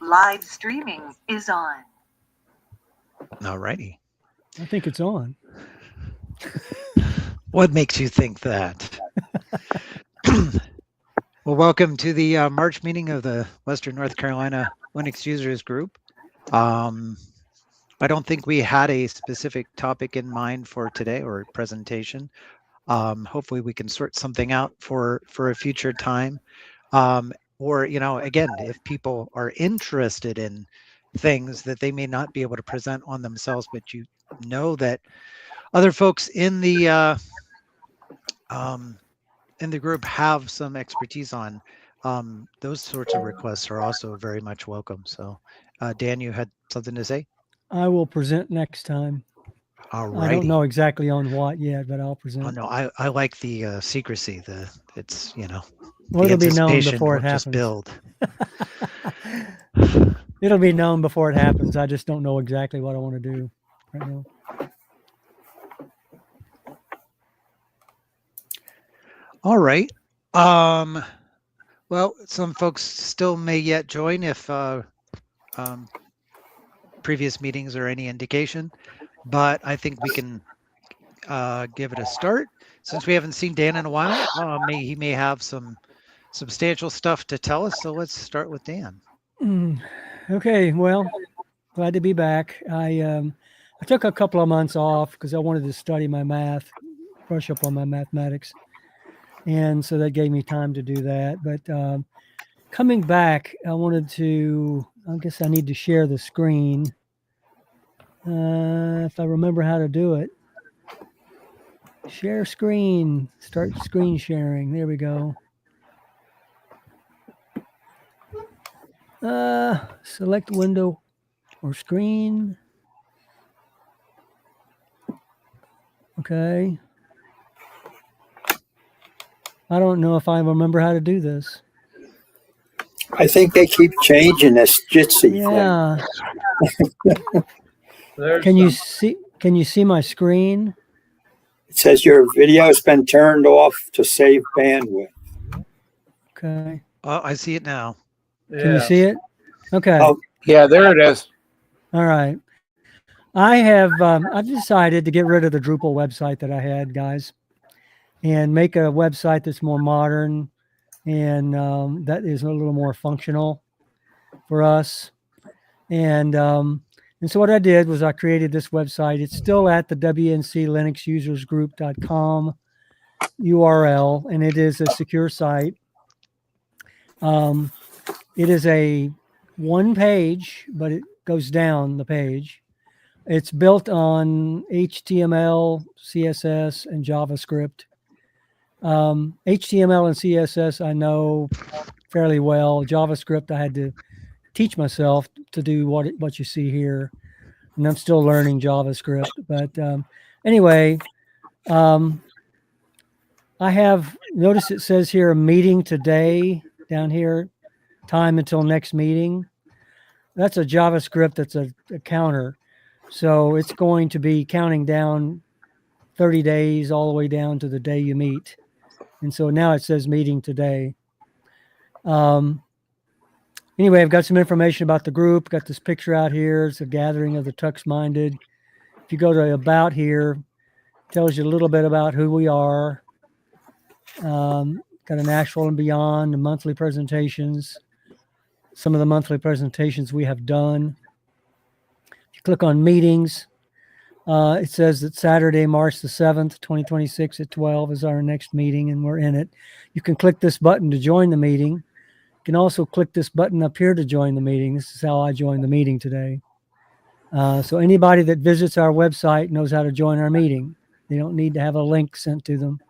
Live streaming is on. All righty. I think it's on. What makes you think that? Well, welcome to the March meeting of the Western North Carolina Linux Users Group. I don't think we had a specific topic in mind for today or presentation. Hopefully we can sort something out for a future time. Or, you know, again, if people are interested in things that they may not be able to present on themselves, but you know that other folks in the group have some expertise on, those sorts of requests are also very much welcome. So, Dan, you had something to say? I will present next time. All right. I don't know exactly on what yet, but I'll present. Oh no, I like the secrecy. It's, you know, well, it'll be known before it happens. Just build. It'll be known before it happens. I just don't know exactly what I want to do right now. All right. Well, some folks still may yet join if previous meetings are any indication, but I think we can give it a start. Since we haven't seen Dan in a while, he may have some substantial stuff to tell us. So let's start with Dan. Okay, well, glad to be back. I took a couple of months off because I wanted to study my math, brush up on my mathematics. And so that gave me time to do that. But coming back, I guess I need to share the screen. If I remember how to do it. Share screen, start screen sharing. There we go. Select window or screen. Okay. I don't know if I remember how to do this. I think they keep changing this Jitsi thing. Can you see my screen? It says your video has been turned off to save bandwidth. Okay. Oh, I see it now. Yeah. Can you see it? Okay. Oh, yeah, there it is. All right. I've decided to get rid of the Drupal website that I had, guys, and make a website that's more modern and that is a little more functional for us. And so what I did was I created this website. It's still at the WNCLinuxUsersGroup.com URL, and it is a secure site. It is a one page, but it goes down the page. It's built on HTML, CSS, and JavaScript. HTML and CSS I know fairly well. JavaScript I had to teach myself to do what you see here, and I'm still learning JavaScript. But anyway, I have noticed it says here a meeting today down here, time until next meeting. That's a JavaScript that's a counter. So it's going to be counting down 30 days all the way down to the day you meet. And so now it says meeting today. Anyway, I've got some information about the group. Got this picture out here. It's a gathering of the Tux-minded. If you go to About here, it tells you a little bit about who we are. Got an Asheville and Beyond, the monthly presentations. Some of the monthly presentations we have done. If you click on meetings, it says that Saturday, March the 7th, 2026 at 12 is our next meeting, and we're in it. You can click this button to join the meeting. You can also click this button up here to join the meeting. This is how I joined the meeting today. So anybody that visits our website knows how to join our meeting. They don't need to have a link sent to them.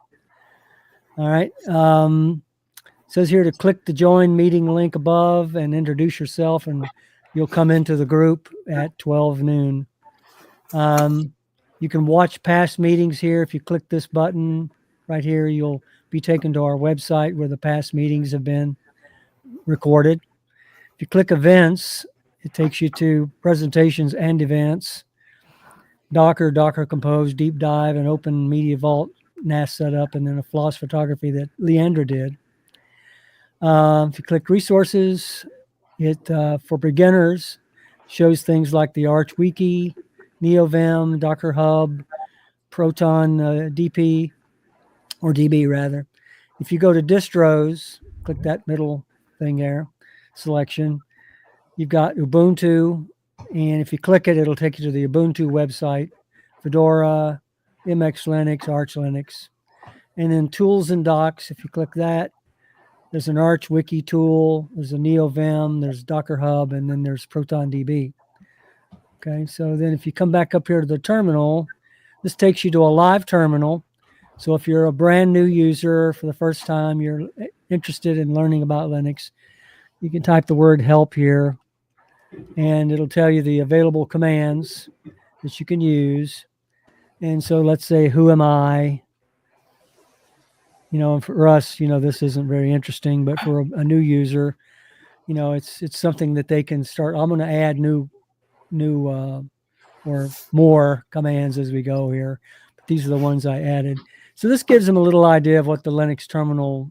All right. It says here to click the join meeting link above and introduce yourself, and you'll come into the group at 12 noon. You can watch past meetings here. If you click this button right here, you'll be taken to our website where the past meetings have been recorded. If you click events, it takes you to presentations and events, Docker Compose, Deep Dive, and Open Media Vault NAS setup, and then a floss photography that Leandra did. If you click resources, It for beginners shows things like the Arch Wiki, NeoVim, Docker Hub, Proton DP or DB rather. If you go to distros, click that middle thing there, selection. You've got Ubuntu, and if you click it, it'll take you to the Ubuntu website, Fedora, MX Linux, Arch Linux. And then tools and docs, if you click that, there's an Arch Wiki tool, there's a NeoVim, there's Docker Hub, and then there's Proton DB. Okay, so then if you come back up here to the terminal, this takes you to a live terminal. So if you're a brand new user for the first time, you're interested in learning about Linux, you can type the word help here, and it'll tell you the available commands that you can use. And so let's say, who am I? You know, and for us, you know, this isn't very interesting, but for a new user, you know, it's something that they can start. I'm going to add new or more commands as we go here. But these are the ones I added. So this gives them a little idea of what the Linux terminal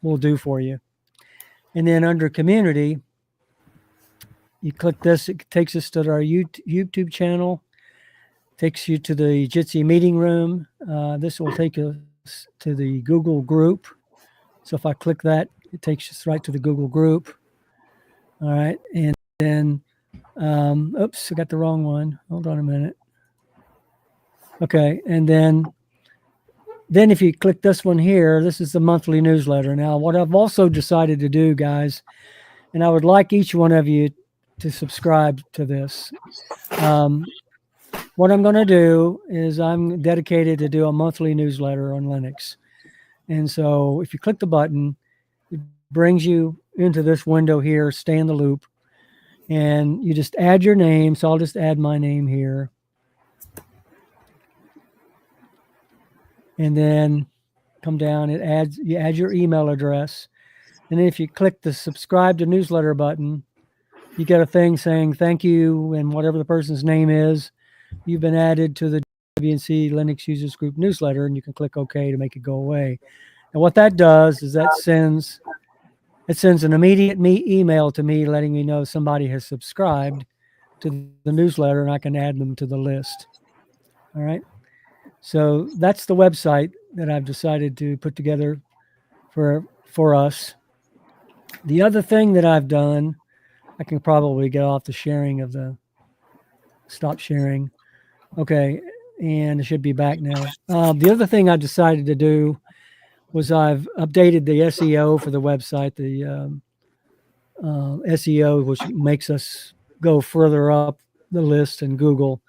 will do for you. And then under community, you click this, it takes us to our YouTube channel, takes you to the Jitsi meeting room. This will take us to the Google group. So if I click that, it takes us right to the Google group. All right. And then, oops, I got the wrong one. Hold on a minute. Okay. And then if you click this one here, this is the monthly newsletter. Now, what I've also decided to do, guys, and I would like each one of you to subscribe to this. What I'm going to do is I'm dedicated to do a monthly newsletter on Linux. And so if you click the button, it brings you into this window here, stay in the loop, and you just add your name. So I'll just add my name here. And then come down, you add your email address. And then if you click the subscribe to newsletter button, you get a thing saying thank you and whatever the person's name is. You've been added to the WNC Linux Users Group newsletter, and you can click OK to make it go away. And what that does is that sends an immediate email to me letting me know somebody has subscribed to the newsletter, and I can add them to the list. All right. So that's the website that I've decided to put together for us. The other thing that I've done, I can probably get off the sharing of the stop sharing. Okay, and it should be back now. The other thing I decided to do was I've updated the SEO for the website, the SEO, which makes us go further up the list in Google,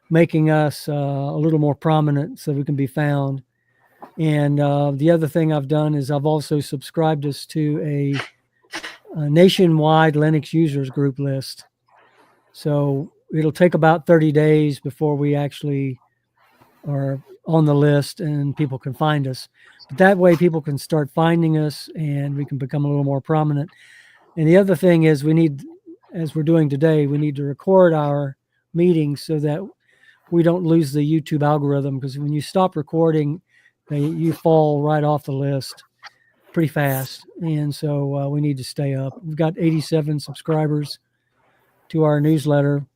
making us a little more prominent so we can be found. And the other thing I've done is I've also subscribed us to a nationwide Linux users group list. So it'll take about 30 days before we actually are on the list and people can find us. But that way people can start finding us and we can become a little more prominent. And the other thing is we need, as we're doing today, we need to record our meetings so that we don't lose the YouTube algorithm, because when you stop recording, you fall right off the list pretty fast. And so we need to stay up. We've got 87 subscribers to our newsletter.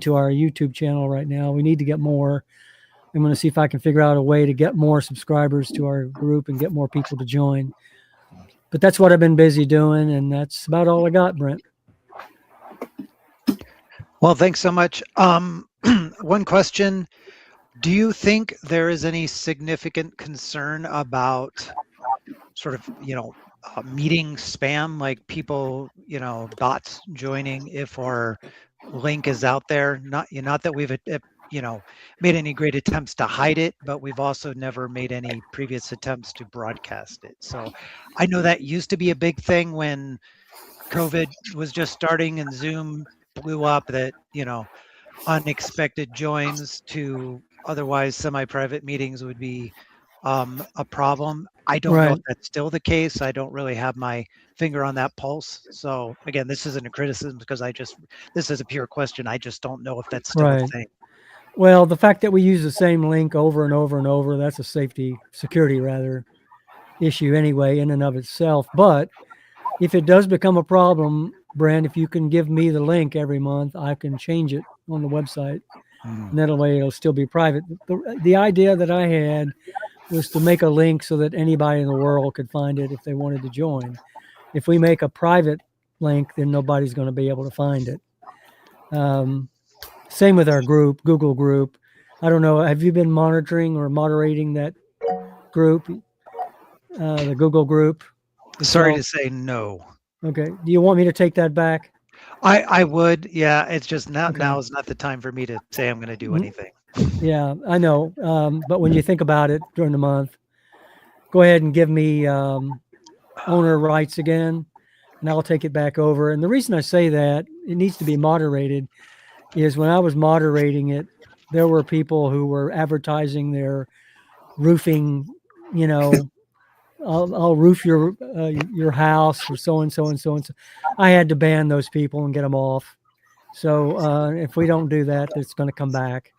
To our YouTube channel right now. We need to get more. I'm going to see if I can figure out a way to get more subscribers to our group and get more people to join. But that's what I've been busy doing, and that's about all I got, Brent. Well, thanks so much. One question. Do you think there is any significant concern about sort of, meeting spam, like people, bots joining if our link is out there? Not that we've, made any great attempts to hide it, but we've also never made any previous attempts to broadcast it. So I know that used to be a big thing when COVID was just starting and Zoom blew up, that, unexpected joins to otherwise semi-private meetings would be a problem. I don't know if that's still the case. I don't really have my finger on that pulse. So again, this isn't a criticism because this is a pure question. I just don't know if that's still a thing. Well, the fact that we use the same link over and over and over, that's a security issue anyway in and of itself. But if it does become a problem, Brent, if you can give me the link every month, I can change it on the website. Mm. And that way it'll still be private. The idea that I had was to make a link so that anybody in the world could find it if they wanted to join. If we make a private link, then nobody's going to be able to find it. Same with our group, Google group. I don't know. Have you been monitoring or moderating that group, the Google group? Sorry to itself? say no. Okay. Do you want me to take that back? I would, yeah. It's just now Okay. now is not the time for me to say I'm going to do anything. Yeah, I know. But when you think about it during the month, go ahead and give me owner rights again, and I'll take it back over. And the reason I say that it needs to be moderated is when I was moderating it, there were people who were advertising their roofing, you know, I'll roof your house or so and so and so and so. I had to ban those people and get them off. So if we don't do that, it's going to come back.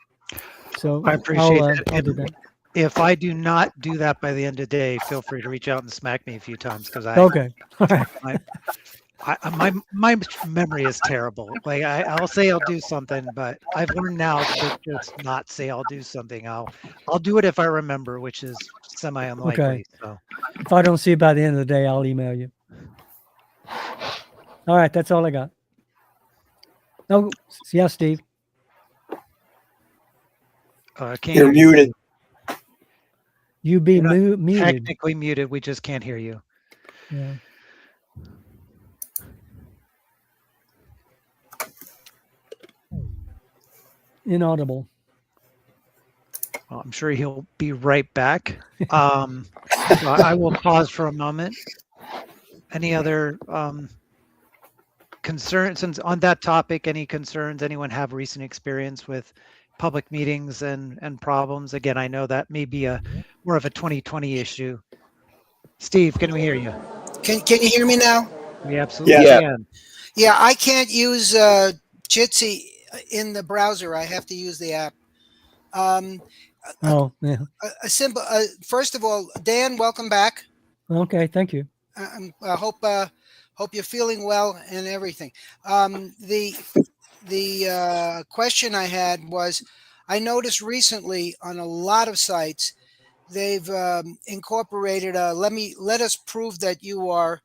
So I appreciate I'll do that. If I do not do that by the end of the day, feel free to reach out and smack me a few times because Okay. All right. my memory is terrible. Like I'll say I'll do something, but I've learned now to just not say I'll do something. I'll do it if I remember, which is semi unlikely. Okay. So If I don't see it by the end of the day, I'll email you. All right. That's all I got. Oh, yeah, Steve. can't You're hear muted. You be You're not muted. technically muted. We just can't hear you. Yeah. Inaudible. Well, I'm sure he'll be right back. So I will pause for a moment. Any other concerns on that topic? Any concerns? Anyone have recent experience with public meetings and problems? Again, I know that may be more of a 2020 issue. Steve, can we hear you? Can you hear me now? We absolutely Yeah. can. Yeah, I can't use Jitsi in the browser. I have to use the app. Oh, yeah. A simple. First of all, Dan, welcome back. Okay. Thank you. I hope you're feeling well and everything. The question I had was, I noticed recently on a lot of sites they've incorporated let us prove that you are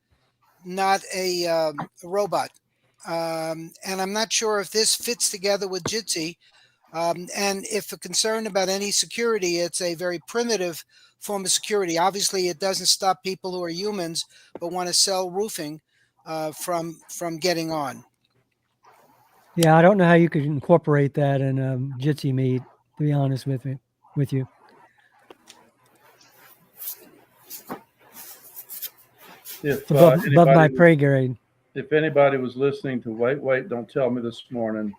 not a robot. And I'm not sure if this fits together with Jitsi. And if a concern about any security, it's a very primitive form of security. Obviously, it doesn't stop people who are humans but want to sell roofing from getting on. Yeah, I don't know how you could incorporate that in Jitsi Meet, to be honest with you. If Above my anybody, pay grade. if anybody was listening to Wait, Don't Tell Me this morning,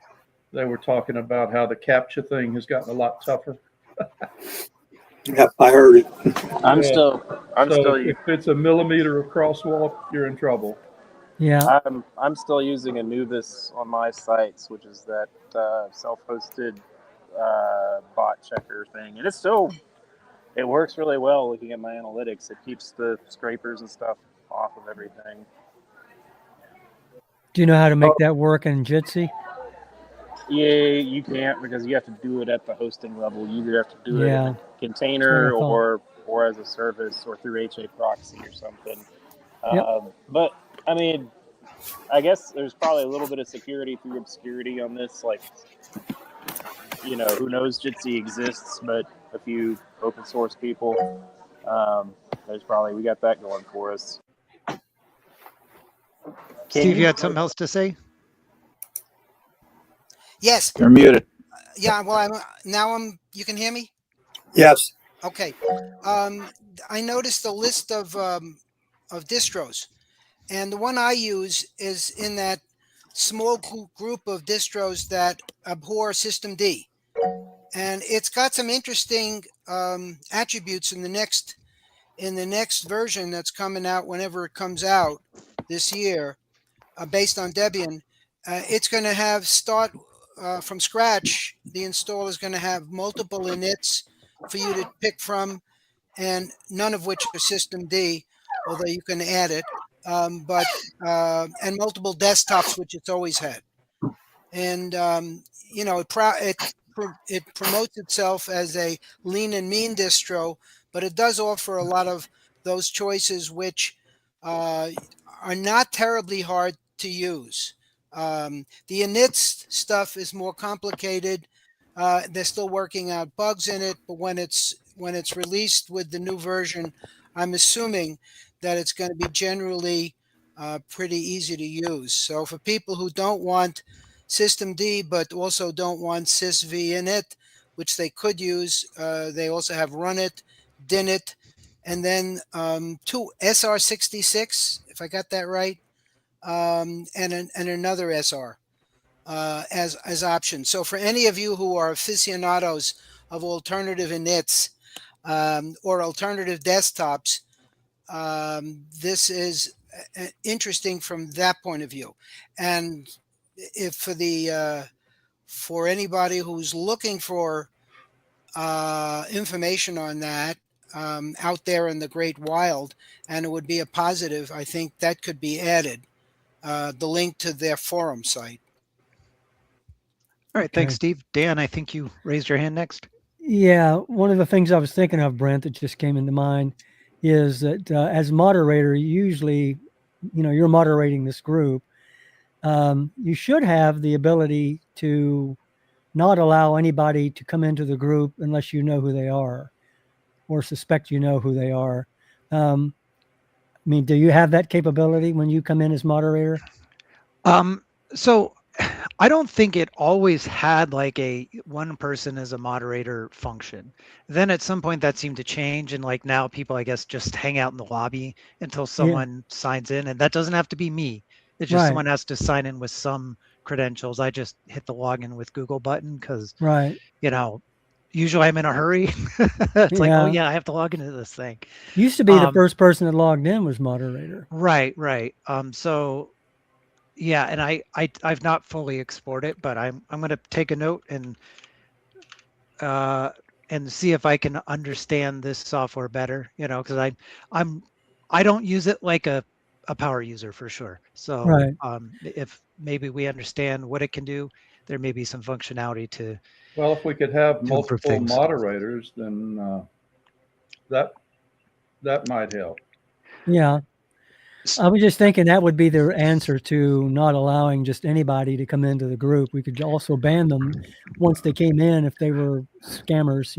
they were talking about how the CAPTCHA thing has gotten a lot tougher. Yep, I heard it. I'm Yeah. still If it's a millimeter of crosswalk, you're in trouble. Yeah. I'm still using Anubis on my sites, which is that self-hosted bot checker thing, and it works really well. Looking at my analytics, it keeps the scrapers and stuff off of everything. Do you know how to make that work in Jitsi? Yeah, you can't because you have to do it at the hosting level. You either have to do it in a container That's what or as a service or through HA proxy or something. Yep. But I mean, I guess there's probably a little bit of security through obscurity on this. Like, who knows Jitsi exists, but a few open source people, we got that going for us. Steve, you had something else to say? Yes. You're muted. Yeah. Well, you can hear me? Yes. Okay. I noticed a list of distros, and the one I use is in that small group of distros that abhor System D, and it's got some interesting attributes in the next version that's coming out whenever it comes out this year, based on Debian. It's going to have start from scratch. The installer is going to have multiple inits for you to pick from, and none of which are System D, although you can add it. but and multiple desktops, which it's always had. And you know, it promotes itself as a lean and mean distro, but it does offer a lot of those choices which are not terribly hard to use. The init stuff is more complicated. They're still working out bugs in it, but when it's released with the new version, I'm assuming that it's going to be generally pretty easy to use. So for people who don't want systemd but also don't want sysv init, which they could use, they also have runit, dinit, and then two SR66, if I got that right, and another SR as options. So for any of you who are aficionados of alternative inits or alternative desktops, this is interesting from that point of view. And if for anybody who's looking for information on that out there in the great wild, and it would be a positive, I think that could be added, the link to their forum site. All right, thanks, Okay. Steve. Dan, I think you raised your hand next. Yeah, one of the things I was thinking of, Brent, that just came into mind is that as moderator, usually, you're moderating this group. You should have the ability to not allow anybody to come into the group unless you know who they are or suspect you know who they are. I mean, do you have that capability when you come in as moderator? So I don't think it always had like a one person as a moderator function. Then at some point that seemed to change, and like now people, I guess, just hang out in the lobby until someone signs in, and that doesn't have to be me. It's just Right. someone has to sign in with some credentials. I just hit the login with Google button because, Right. Usually I'm in a hurry. It's like, oh Yeah. yeah, I have to log into this thing. Used to be the first person that logged in was moderator. Right. So yeah, and I've not fully explored it, but I'm going to take a note and see if I can understand this software better, because I don't use it like a power user for sure. So Right. if maybe we understand what it can do, there may be some functionality to. Well, if we could have to improve multiple things. moderators, then that might help. Yeah. I was just thinking that would be their answer to not allowing just anybody to come into the group. We could also ban them once they came in if they were scammers,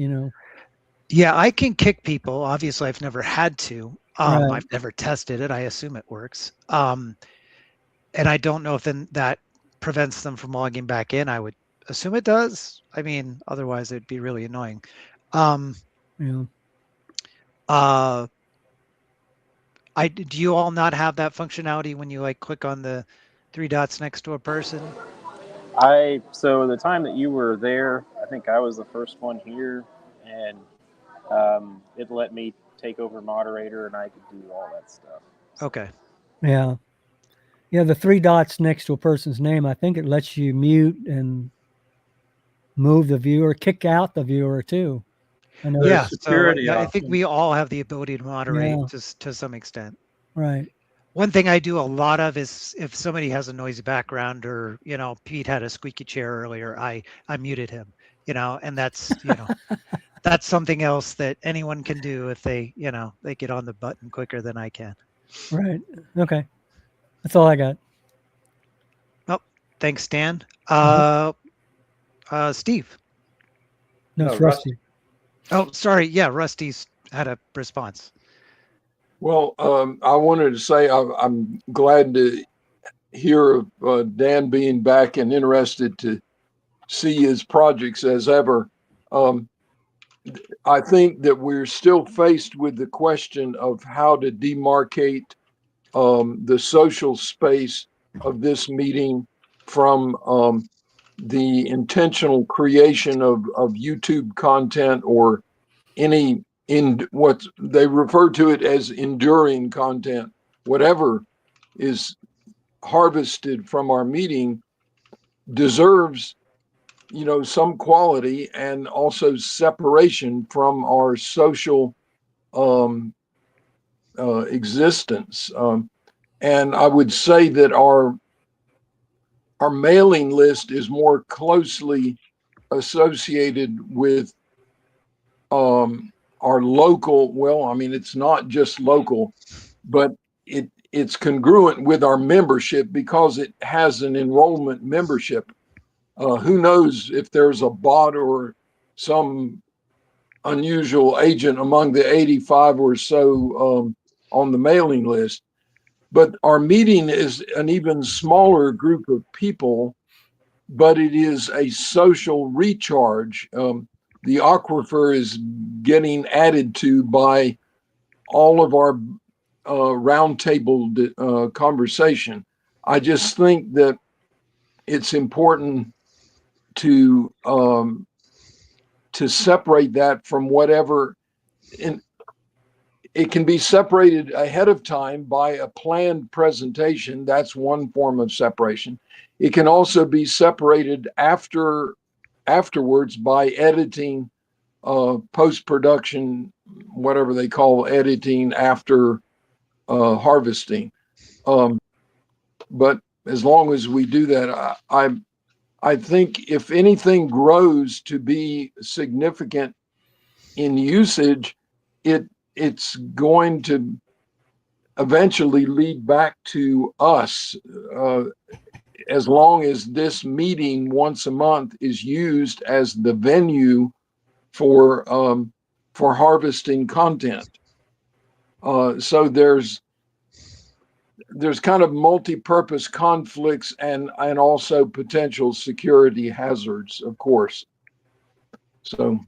Yeah, I can kick people. Obviously, I've never had to. Right. I've never tested it. I assume it works. And I don't know if then that prevents them from logging back in. I would assume it does. I mean, otherwise it'd be really annoying. Yeah. Do you all not have that functionality when you like click on the three dots next to a person? So the time that you were there, I think I was the first one here, and it let me take over moderator, and I could do all that stuff. Okay. Yeah. Yeah, the three dots next to a person's name, I think it lets you mute and move the viewer, kick out the viewer too. I know. Yeah, security I think option. we all have the ability to moderate to some extent. Right. One thing I do a lot of is if somebody has a noisy background, or Pete had a squeaky chair earlier, I muted him, and that's that's something else that anyone can do if they they get on the button quicker than I can. Right. Okay. That's all I got. Oh, thanks, Dan. Steve. No, it's Rusty. Oh, sorry. Yeah, Rusty's had a response. Well, I wanted to say I'm glad to hear of Dan being back and interested to see his projects as ever. I think that we're still faced with the question of how to demarcate the social space of this meeting from the intentional creation of YouTube content or any in what they refer to it as enduring content. Whatever is harvested from our meeting deserves some quality and also separation from our social existence. And I would say that our mailing list is more closely associated with our local. Well, I mean, it's not just local, but it's congruent with our membership because it has an enrollment membership. Who knows if there's a bot or some unusual agent among the 85 or so on the mailing list. But our meeting is an even smaller group of people, but it is a social recharge. The aquifer is getting added to by all of our roundtable conversation. I just think that it's important to separate that from whatever. And it can be separated ahead of time by a planned presentation. That's one form of separation. It can also be separated afterwards by editing, post-production, whatever they call editing after harvesting. But as long as we do that, I think if anything grows to be significant in usage, it's going to eventually lead back to us, as long as this meeting once a month is used as the venue for harvesting content. So there's kind of multi-purpose conflicts and also potential security hazards, of course. So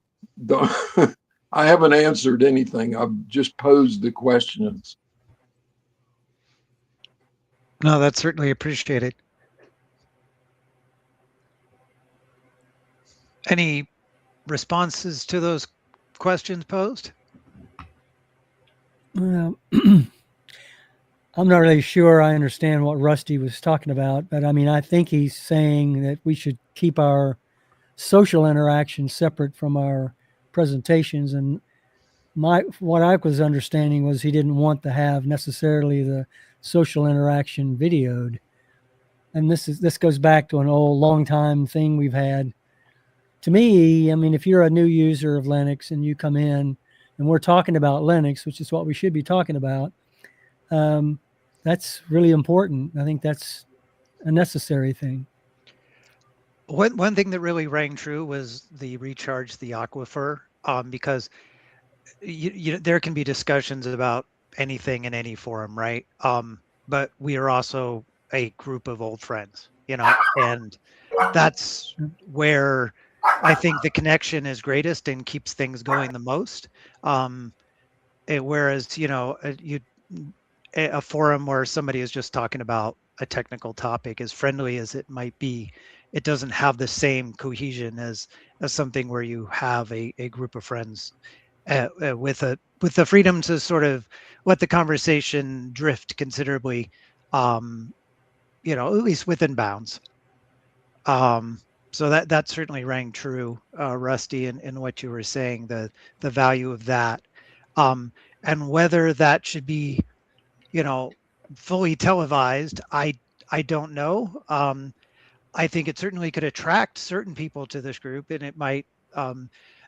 I haven't answered anything. I've just posed the questions. No, that's certainly appreciated. Any responses to those questions posed? Well, I'm not really sure I understand what Rusty was talking about, but I mean, I think he's saying that we should keep our social interaction separate from our presentations. And what I was understanding was he didn't want to have necessarily the social interaction videoed. And this goes back to an old long time thing we've had. To me, I mean, if you're a new user of Linux and you come in and we're talking about Linux, which is what we should be talking about, that's really important. I think that's a necessary thing. One thing that really rang true was the recharge the aquifer, because there can be discussions about anything in any forum, right? But we are also a group of old friends, and that's where I think the connection is greatest and keeps things going the most. Whereas, a forum where somebody is just talking about a technical topic, as friendly as it might be, it doesn't have the same cohesion as something where you have a group of friends with the freedom to sort of let the conversation drift considerably, at least within bounds. So that certainly rang true, Rusty, in what you were saying, the value of that, and whether that should be, fully televised, I don't know. I think it certainly could attract certain people to this group, and it might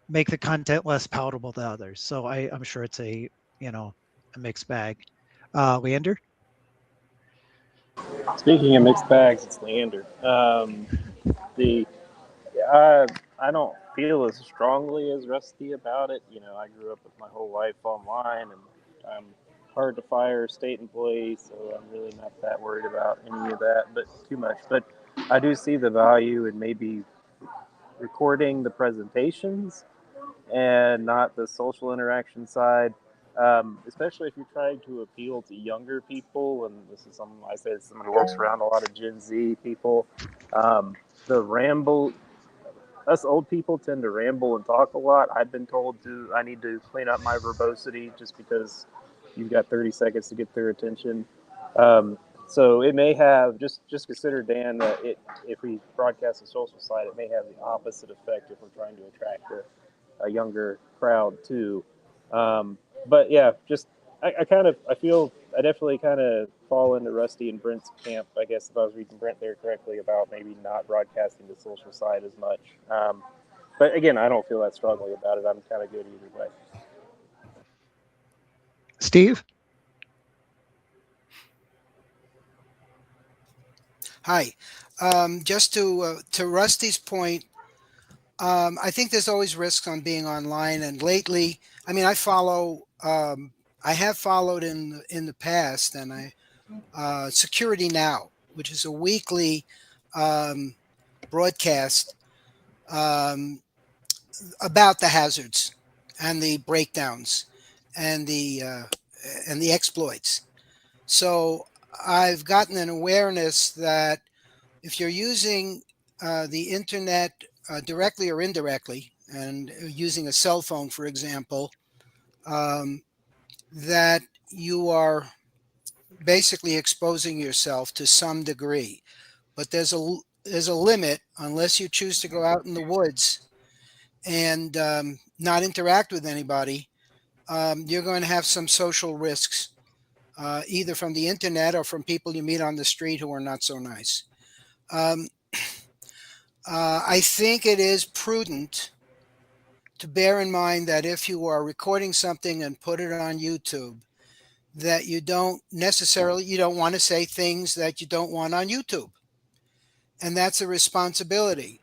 make the content less palatable to others. So I'm sure it's a mixed bag. Leander? Speaking of mixed bags, it's Leander. I don't feel as strongly as Rusty about it. I grew up with my whole life online, and I'm hard to fire state employee, so I'm really not that worried about any of that, but too much. But I do see the value in maybe recording the presentations and not the social interaction side, especially if you're trying to appeal to younger people. And this is something I say, someone who works around a lot of Gen Z people. The ramble, us old people tend to ramble and talk a lot. I've been told I need to clean up my verbosity just because you've got 30 seconds to get their attention. So it may have, just consider, Dan, that if we broadcast the social side, it may have the opposite effect if we're trying to attract a younger crowd too. But yeah, just I definitely kind of fall into Rusty and Brent's camp, I guess, if I was reading Brent there correctly, about maybe not broadcasting the social side as much. But again, I don't feel that strongly about it. I'm kind of good either way. Steve? Hi. Just to Rusty's point, I think there's always risks on being online. And lately, I mean, I have followed in the past, and Security Now, which is a weekly broadcast um, about the hazards and the breakdowns and the exploits. So I've gotten an awareness that if you're using the internet directly or indirectly, and using a cell phone, for example, that you are basically exposing yourself to some degree. But there's a limit unless you choose to go out in the woods and not interact with anybody. You're going to have some social risks, either from the internet or from people you meet on the street who are not so nice. I think it is prudent to bear in mind that if you are recording something and put it on YouTube, that you don't want to say things that you don't want on YouTube. And that's a responsibility.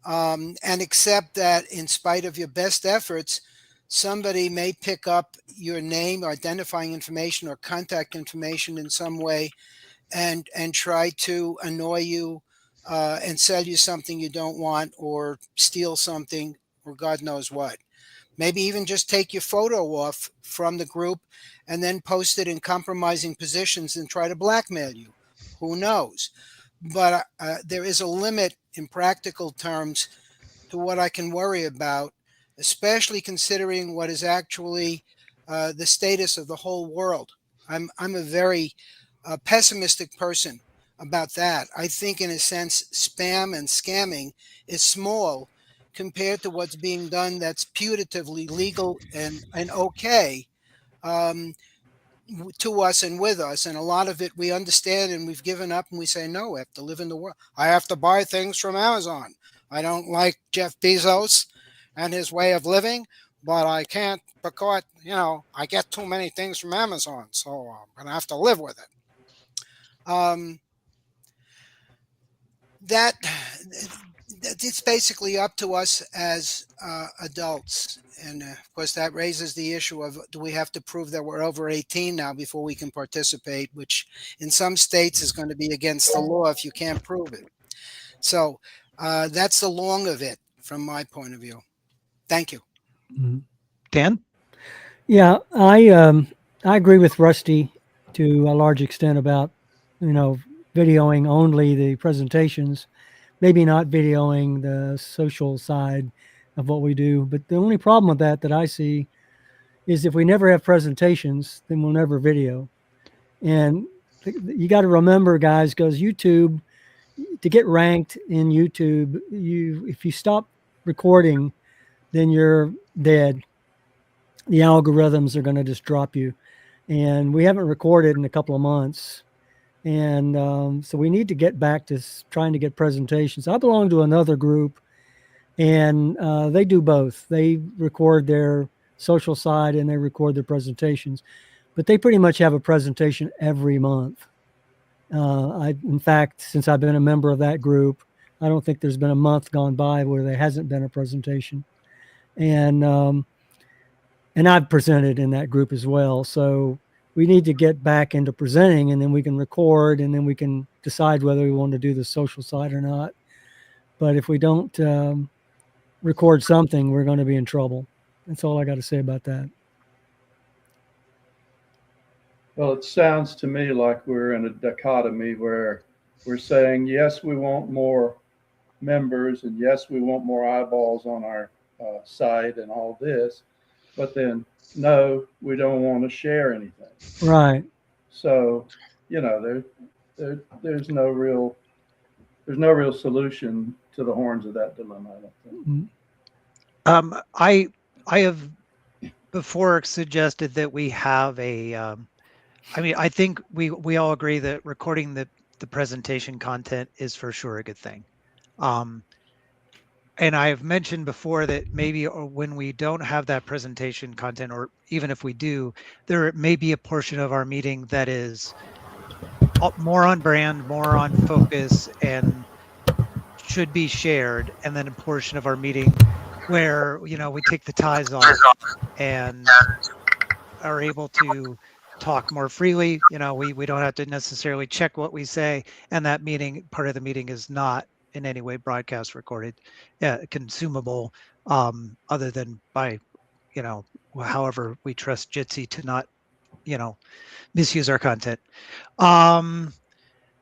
And accept that in spite of your best efforts, somebody may pick up your name, identifying information, or contact information in some way, and try to annoy you and sell you something you don't want, or steal something, or God knows what. Maybe even just take your photo off from the group and then post it in compromising positions and try to blackmail you. Who knows? But there is a limit in practical terms to what I can worry about, especially considering what is actually the status of the whole world. I'm a very pessimistic person about that. I think, in a sense, spam and scamming is small compared to what's being done that's putatively legal and okay to us and with us. And a lot of it we understand and we've given up, and we say, no, I have to live in the world. I have to buy things from Amazon. I don't like Jeff Bezos and his way of living, but I can't, because, I get too many things from Amazon, so I'm going to have to live with it. That it's basically up to us as adults. And of course, that raises the issue of, do we have to prove that we're over 18 now before we can participate, which in some states is going to be against the law if you can't prove it. So that's the long of it from my point of view. Thank you. Dan? Yeah, I agree with Rusty to a large extent about, videoing only the presentations, maybe not videoing the social side of what we do. But the only problem with that I see is if we never have presentations, then we'll never video. And you got to remember, guys, because YouTube, to get ranked in YouTube, if you stop recording, then you're dead. The algorithms are going to just drop you. And we haven't recorded in a couple of months. And so we need to get back to trying to get presentations. I belong to another group, and they do both. They record their social side and they record their presentations. But they pretty much have a presentation every month. In fact, since I've been a member of that group, I don't think there's been a month gone by where there hasn't been a presentation. And I've presented in that group as well. So we need to get back into presenting, and then we can record, and then we can decide whether we want to do the social side or not. But if we don't record something, we're going to be in trouble. That's all I got to say about that. Well, it sounds to me like we're in a dichotomy where we're saying, yes, we want more members, and yes, we want more eyeballs on our site and all this, but then no, we don't want to share anything. Right. So, there's no real solution to the horns of that dilemma, I don't think. I have before suggested that we have a, I mean, I think we all agree that recording the presentation content is for sure a good thing. And I've mentioned before that maybe when we don't have that presentation content, or even if we do, there may be a portion of our meeting that is more on brand, more on focus, and should be shared. And then a portion of our meeting where, you know, we take the ties off and are able to talk more freely. You know, we don't have to necessarily check what we say, and that meeting, part of the meeting, is not in any way broadcast recorded, consumable, other than by, you know, however we trust Jitsi to not, you know, misuse our content.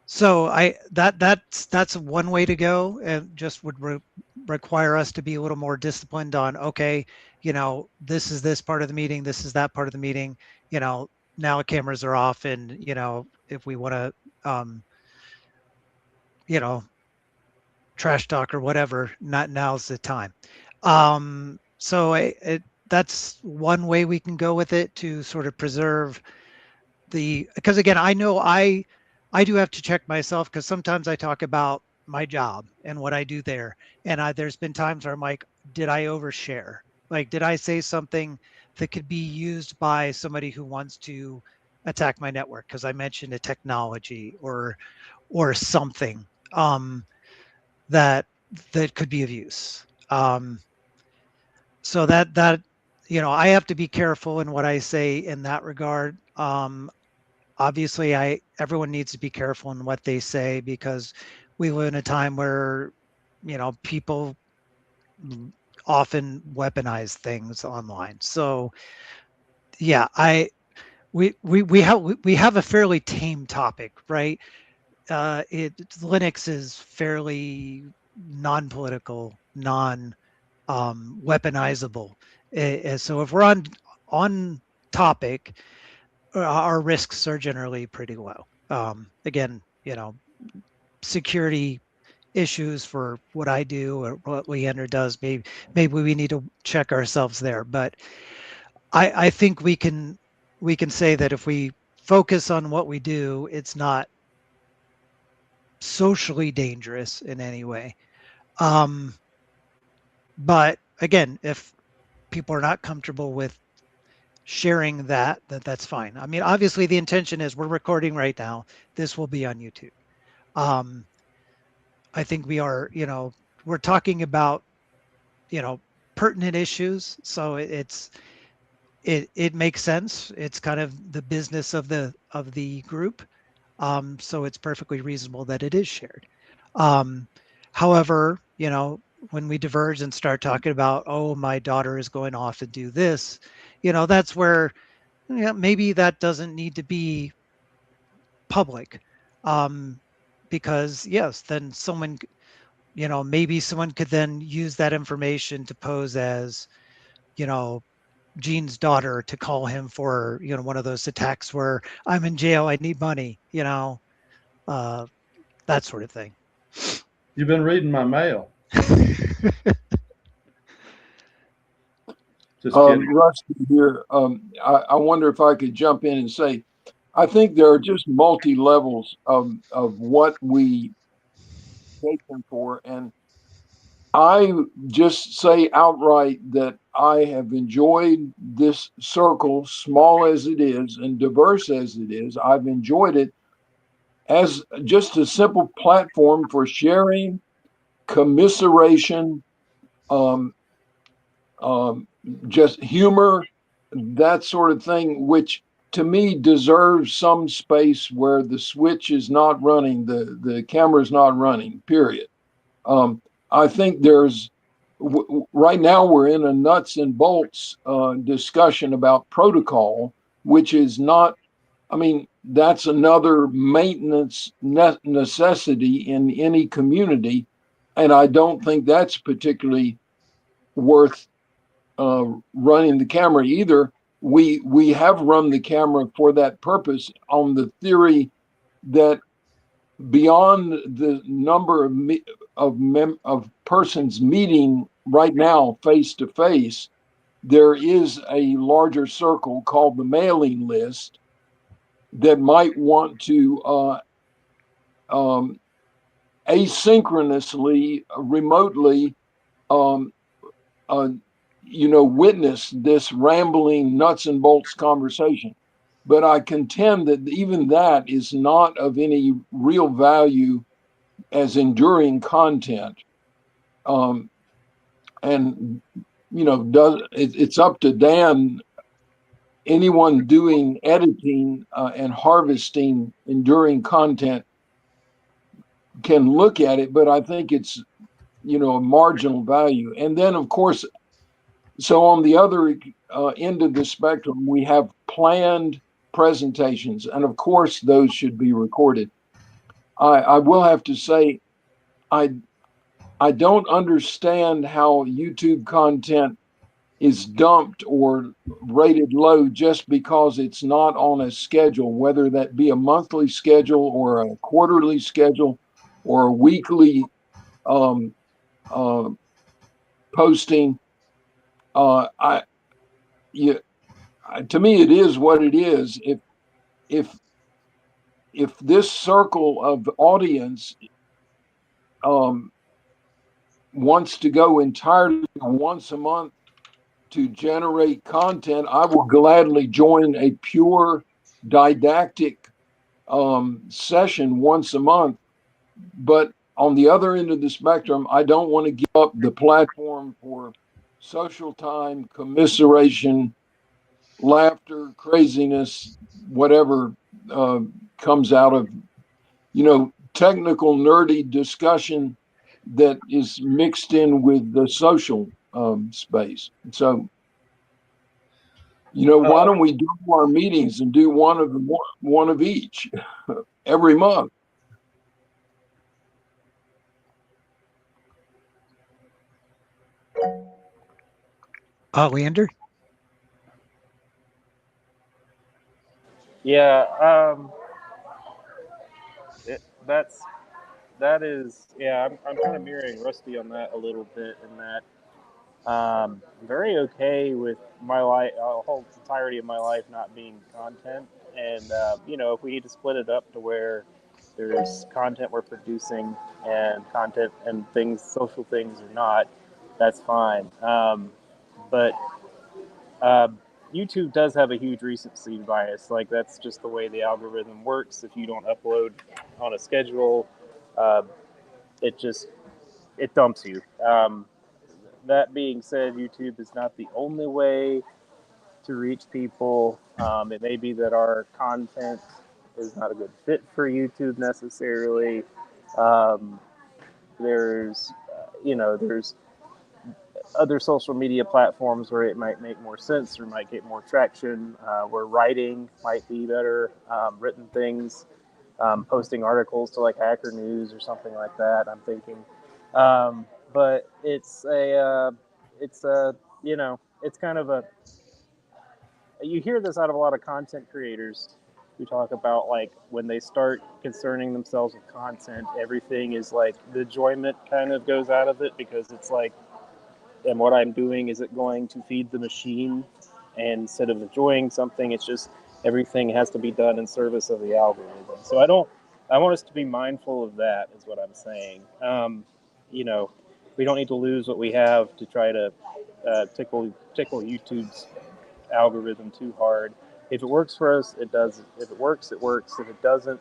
So that's one way to go, and just would require us to be a little more disciplined on, okay, you know, this is this part of the meeting, this is that part of the meeting, you know, now the cameras are off, and, you know, if we want to, you know, trash talk or whatever, not now's the time. So that's one way we can go with it, to sort of preserve because again, I know I do have to check myself, because sometimes I talk about my job and what I do there. And there's been times where I'm like, did I overshare? Like, did I say something that could be used by somebody who wants to attack my network? Because I mentioned a technology or something that could be of use. So that you know, I have to be careful in what I say in that regard. Obviously, everyone needs to be careful in what they say, because we live in a time where, you know, people often weaponize things online. So yeah, we have a fairly tame topic, right? Linux is fairly non-political, weaponizable. So if we're on topic, our risks are generally pretty low. Again, you know, security issues for what I do or what Leander does, maybe we need to check ourselves there. But I think we can say that if we focus on what we do, it's not socially dangerous in any way. But again, if people are not comfortable with sharing that's fine. I mean, obviously the intention is, we're recording right now, this will be on YouTube. I think we are, you know, we're talking about, you know, pertinent issues, so it makes sense. It's kind of the business of the group, so it's perfectly reasonable that it is shared. However, you know, when we diverge and start talking about, oh, my daughter is going off to do this, you know, that's where, yeah, maybe that doesn't need to be public, because yes, then someone, you know, maybe someone could then use that information to pose as, you know, Gene's daughter, to call him for, you know, one of those attacks where I'm in jail, I need money, you know, that sort of thing. You've been reading my mail. Just kidding. Rusty here. I wonder if I could jump in and say, I think there are just multi levels of what we take them for, and I just say outright that I have enjoyed this circle, small as it is and diverse as it is. I've enjoyed it as just a simple platform for sharing, commiseration, just humor, that sort of thing, which to me deserves some space where the switch is not running, the camera is not running, period. I think there's, right now we're in a nuts and bolts discussion about protocol, which is not, I mean, that's another maintenance necessity in any community. And I don't think that's particularly worth running the camera either. We have run the camera for that purpose, on the theory that beyond the number of persons meeting right now face to face, there is a larger circle called the mailing list that might want to asynchronously, remotely, witness this rambling nuts and bolts conversation. But I contend that even that is not of any real value as enduring content. And it's up to Dan, anyone doing editing and harvesting enduring content can look at it, but I think it's, a marginal value. And then, of course, so on the other end of the spectrum, we have planned presentations, and of course, those should be recorded. I will have to say, I don't understand how YouTube content is dumped or rated low just because it's not on a schedule, whether that be a monthly schedule or a quarterly schedule or a weekly posting. To me, it is what it is. If this circle of audience wants to go entirely once a month to generate content, I will gladly join a pure didactic session once a month. But on the other end of the spectrum, I don't want to give up the platform for social time, commiseration, laughter, craziness, whatever comes out of, technical nerdy discussion that is mixed in with the social space. So, why don't we do our meetings and do one of each every month? Leander? Yeah, I'm kind of mirroring Rusty on that a little bit, in that I'm very okay with my life, a whole entirety of my life not being content. And, if we need to split it up to where there's content we're producing and content and things, social things or not, that's fine. But YouTube does have a huge recency bias. Like, that's just the way the algorithm works. If you don't upload on a schedule, it dumps you. That being said, YouTube is not the only way to reach people. It may be that our content is not a good fit for YouTube necessarily. There's other social media platforms where it might make more sense or might get more traction, where writing might be better, written things, posting articles to like Hacker News or something like that, I'm thinking. But it's kind of a, you hear this out of a lot of content creators who talk about, like, when they start concerning themselves with content, everything is like, the enjoyment kind of goes out of it, because it's like, and what I'm doing, is it going to feed the machine? And instead of enjoying something, it's just everything has to be done in service of the algorithm. So I want us to be mindful of that, is what I'm saying. We don't need to lose what we have to try to tickle YouTube's algorithm too hard. If it works for us, it does. If it works, it works. If it doesn't,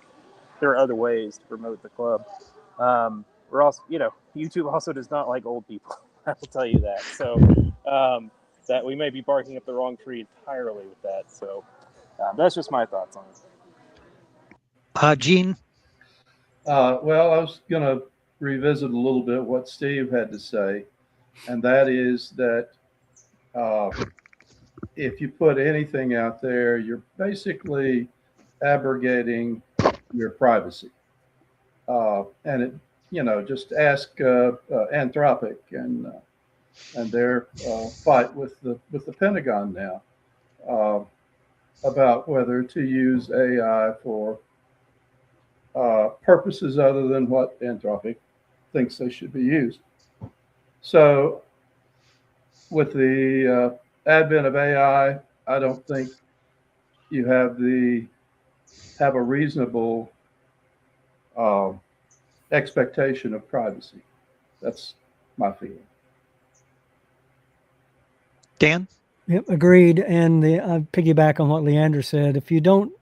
there are other ways to promote the club. We're also, YouTube also does not like old people. I will tell you that. So that we may be barking up the wrong tree entirely with that. So that's just my thoughts on it. Gene? Well, I was going to revisit a little bit what Steve had to say, and that is that if you put anything out there, you're basically abrogating your privacy. And it, just ask Anthropic and their fight with the Pentagon now about whether to use AI for purposes other than what Anthropic thinks they should be used. So with the advent of AI, I don't think you have a reasonable expectation of privacy. That's my feeling. Dan? Yep, agreed. And I piggyback on what Leander said. If you don't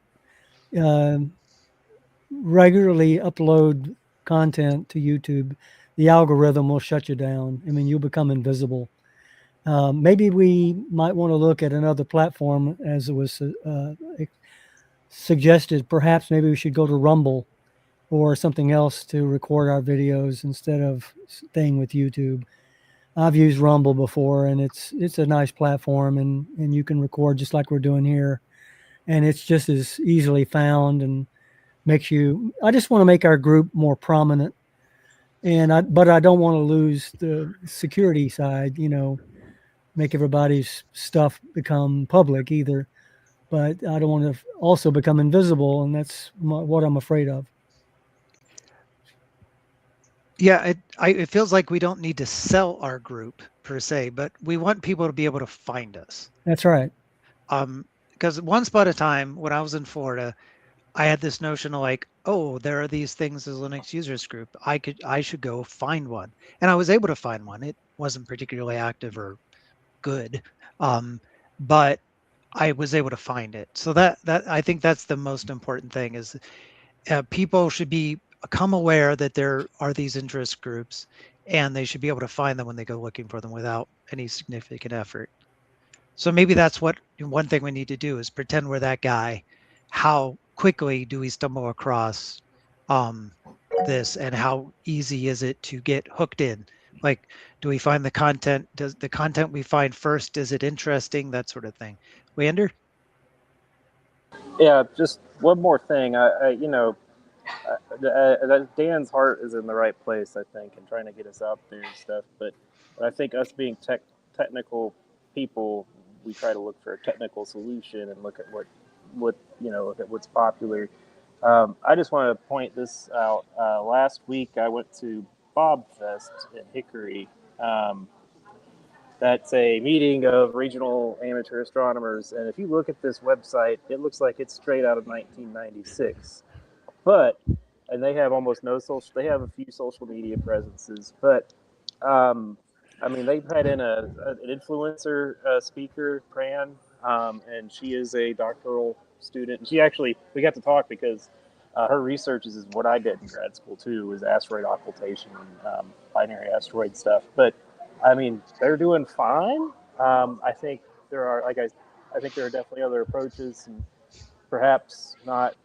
regularly upload content to YouTube, the algorithm will shut you down. I mean, you'll become invisible. Maybe we might want to look at another platform, as it was suggested. Perhaps maybe we should go to Rumble or something else to record our videos instead of staying with YouTube. I've used Rumble before, and it's a nice platform, and you can record just like we're doing here, and it's just as easily found and makes you. I just want to make our group more prominent, but I don't want to lose the security side. Make everybody's stuff become public either, but I don't want to also become invisible, and that's what I'm afraid of. Yeah, it feels like we don't need to sell our group per se, but we want people to be able to find us. That's right. Because once upon a time, when I was in Florida, I had this notion of like, oh, there are these things as Linux users group. I should go find one, and I was able to find one. It wasn't particularly active or good, but I was able to find it. So that I think that's the most important thing is people should become aware that there are these interest groups, and they should be able to find them when they go looking for them without any significant effort. So maybe that's one thing we need to do is pretend we're that guy. How quickly do we stumble across this, and how easy is it to get hooked in? Like, do we find the content? Does the content we find first, is it interesting? That sort of thing. Leander? Yeah, just one more thing. Dan's heart is in the right place, I think, and trying to get us out there and stuff. But I think us being technical people, we try to look for a technical solution and look at what look at what's popular. I just want to point this out. Last week, I went to Bob Fest in Hickory. That's a meeting of regional amateur astronomers, and if you look at this website, it looks like it's straight out of 1996. And they have almost no social. They have a few social media presences, but they've had in an influencer speaker, Pran, and she is a doctoral student. And we got to talk because her research is what I did in grad school too, was asteroid occultation and binary asteroid stuff. But I mean, they're doing fine. I think there are, I think there are definitely other approaches, and perhaps not.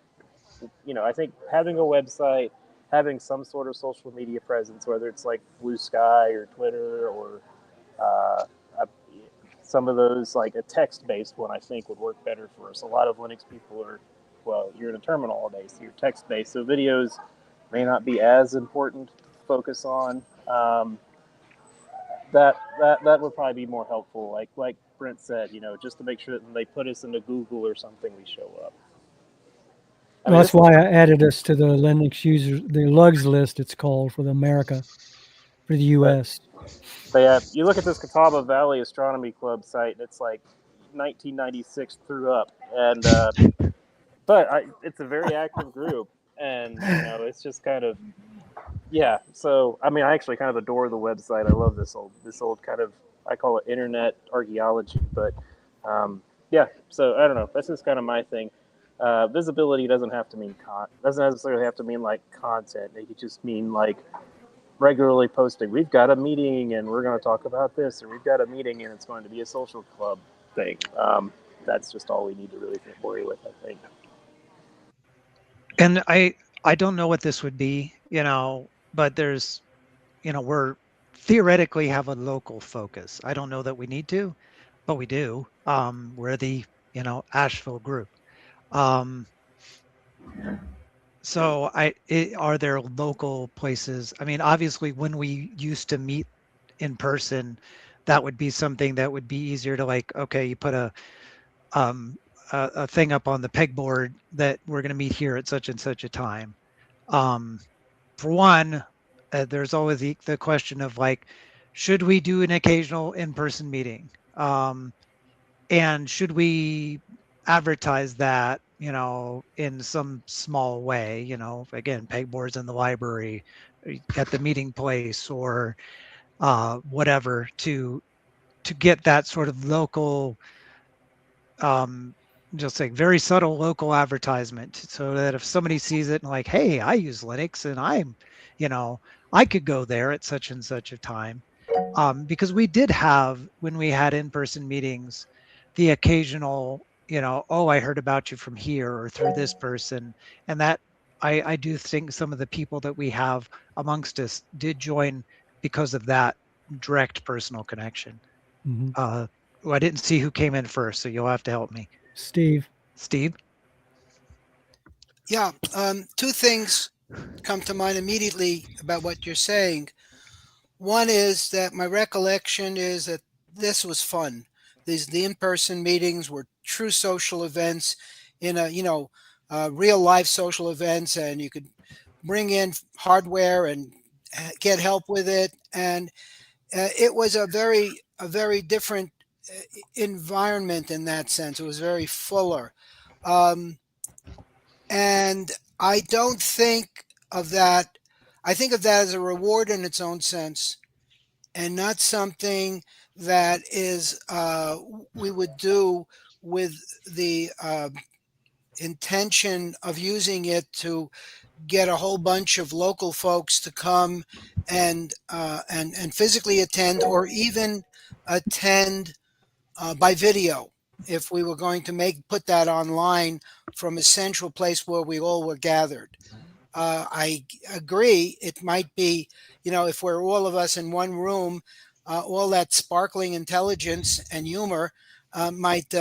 I think having a website, having some sort of social media presence, whether it's like Blue Sky or Twitter or some of those, like a text-based one, I think would work better for us. A lot of Linux people you're in a terminal all day, so you're text-based. So videos may not be as important to focus on. That would probably be more helpful. Like Brent said, just to make sure that when they put us into Google or something, we show up. Well, that's why I added us to the Linux users, the LUGs list. It's called for the U.S. But yeah, you look at this Catawba Valley Astronomy Club site, and it's like 1996 through up, and it's a very active group, and it's just kind of So I actually kind of adore the website. I love this old kind of, I call it internet archaeology, but So I don't know. That's just kind of my thing. Visibility doesn't have to mean doesn't necessarily have to mean like content. It could just mean like regularly posting. We've got a meeting and we're going to talk about this, or we've got a meeting and it's going to be a social club thing. That's just all we need to really worry with, I think. And I don't know what this would be, but there's, we're theoretically have a local focus. I don't know that we need to, but we do. We're the, Asheville group. So are there local places? Obviously when we used to meet in person, that would be something that would be easier to like, okay, you put a thing up on the pegboard that we're going to meet here at such and such a time. For one, there's always the question of like, should we do an occasional in-person meeting? And should we advertise that, in some small way, again, pegboards in the library, at the meeting place, or whatever, to get that sort of local, just like very subtle local advertisement, so that if somebody sees it and like, hey, I use Linux and you know, I could go there at such and such a time. Because we did have, when we had in-person meetings, the occasional, oh, I heard about you from here or through this person. And that I do think some of the people that we have amongst us did join because of that direct personal connection. Mhm. Well, I didn't see who came in first, so you'll have to help me. Steve. Steve? Yeah, two things come to mind immediately about what you're saying. One is that my recollection is that this was fun. The in-person meetings were true social events in real life social events, and you could bring in hardware and get help with it. And it was a very different environment in that sense. It was very fuller. Um, and I don't think of that. I think of that as a reward in its own sense, and not something that is we would do with the intention of using it to get a whole bunch of local folks to come and physically attend, or even attend by video, if we were going to put that online from a central place where we all were gathered. I agree. It might be, if we're all of us in one room, all that sparkling intelligence and humor might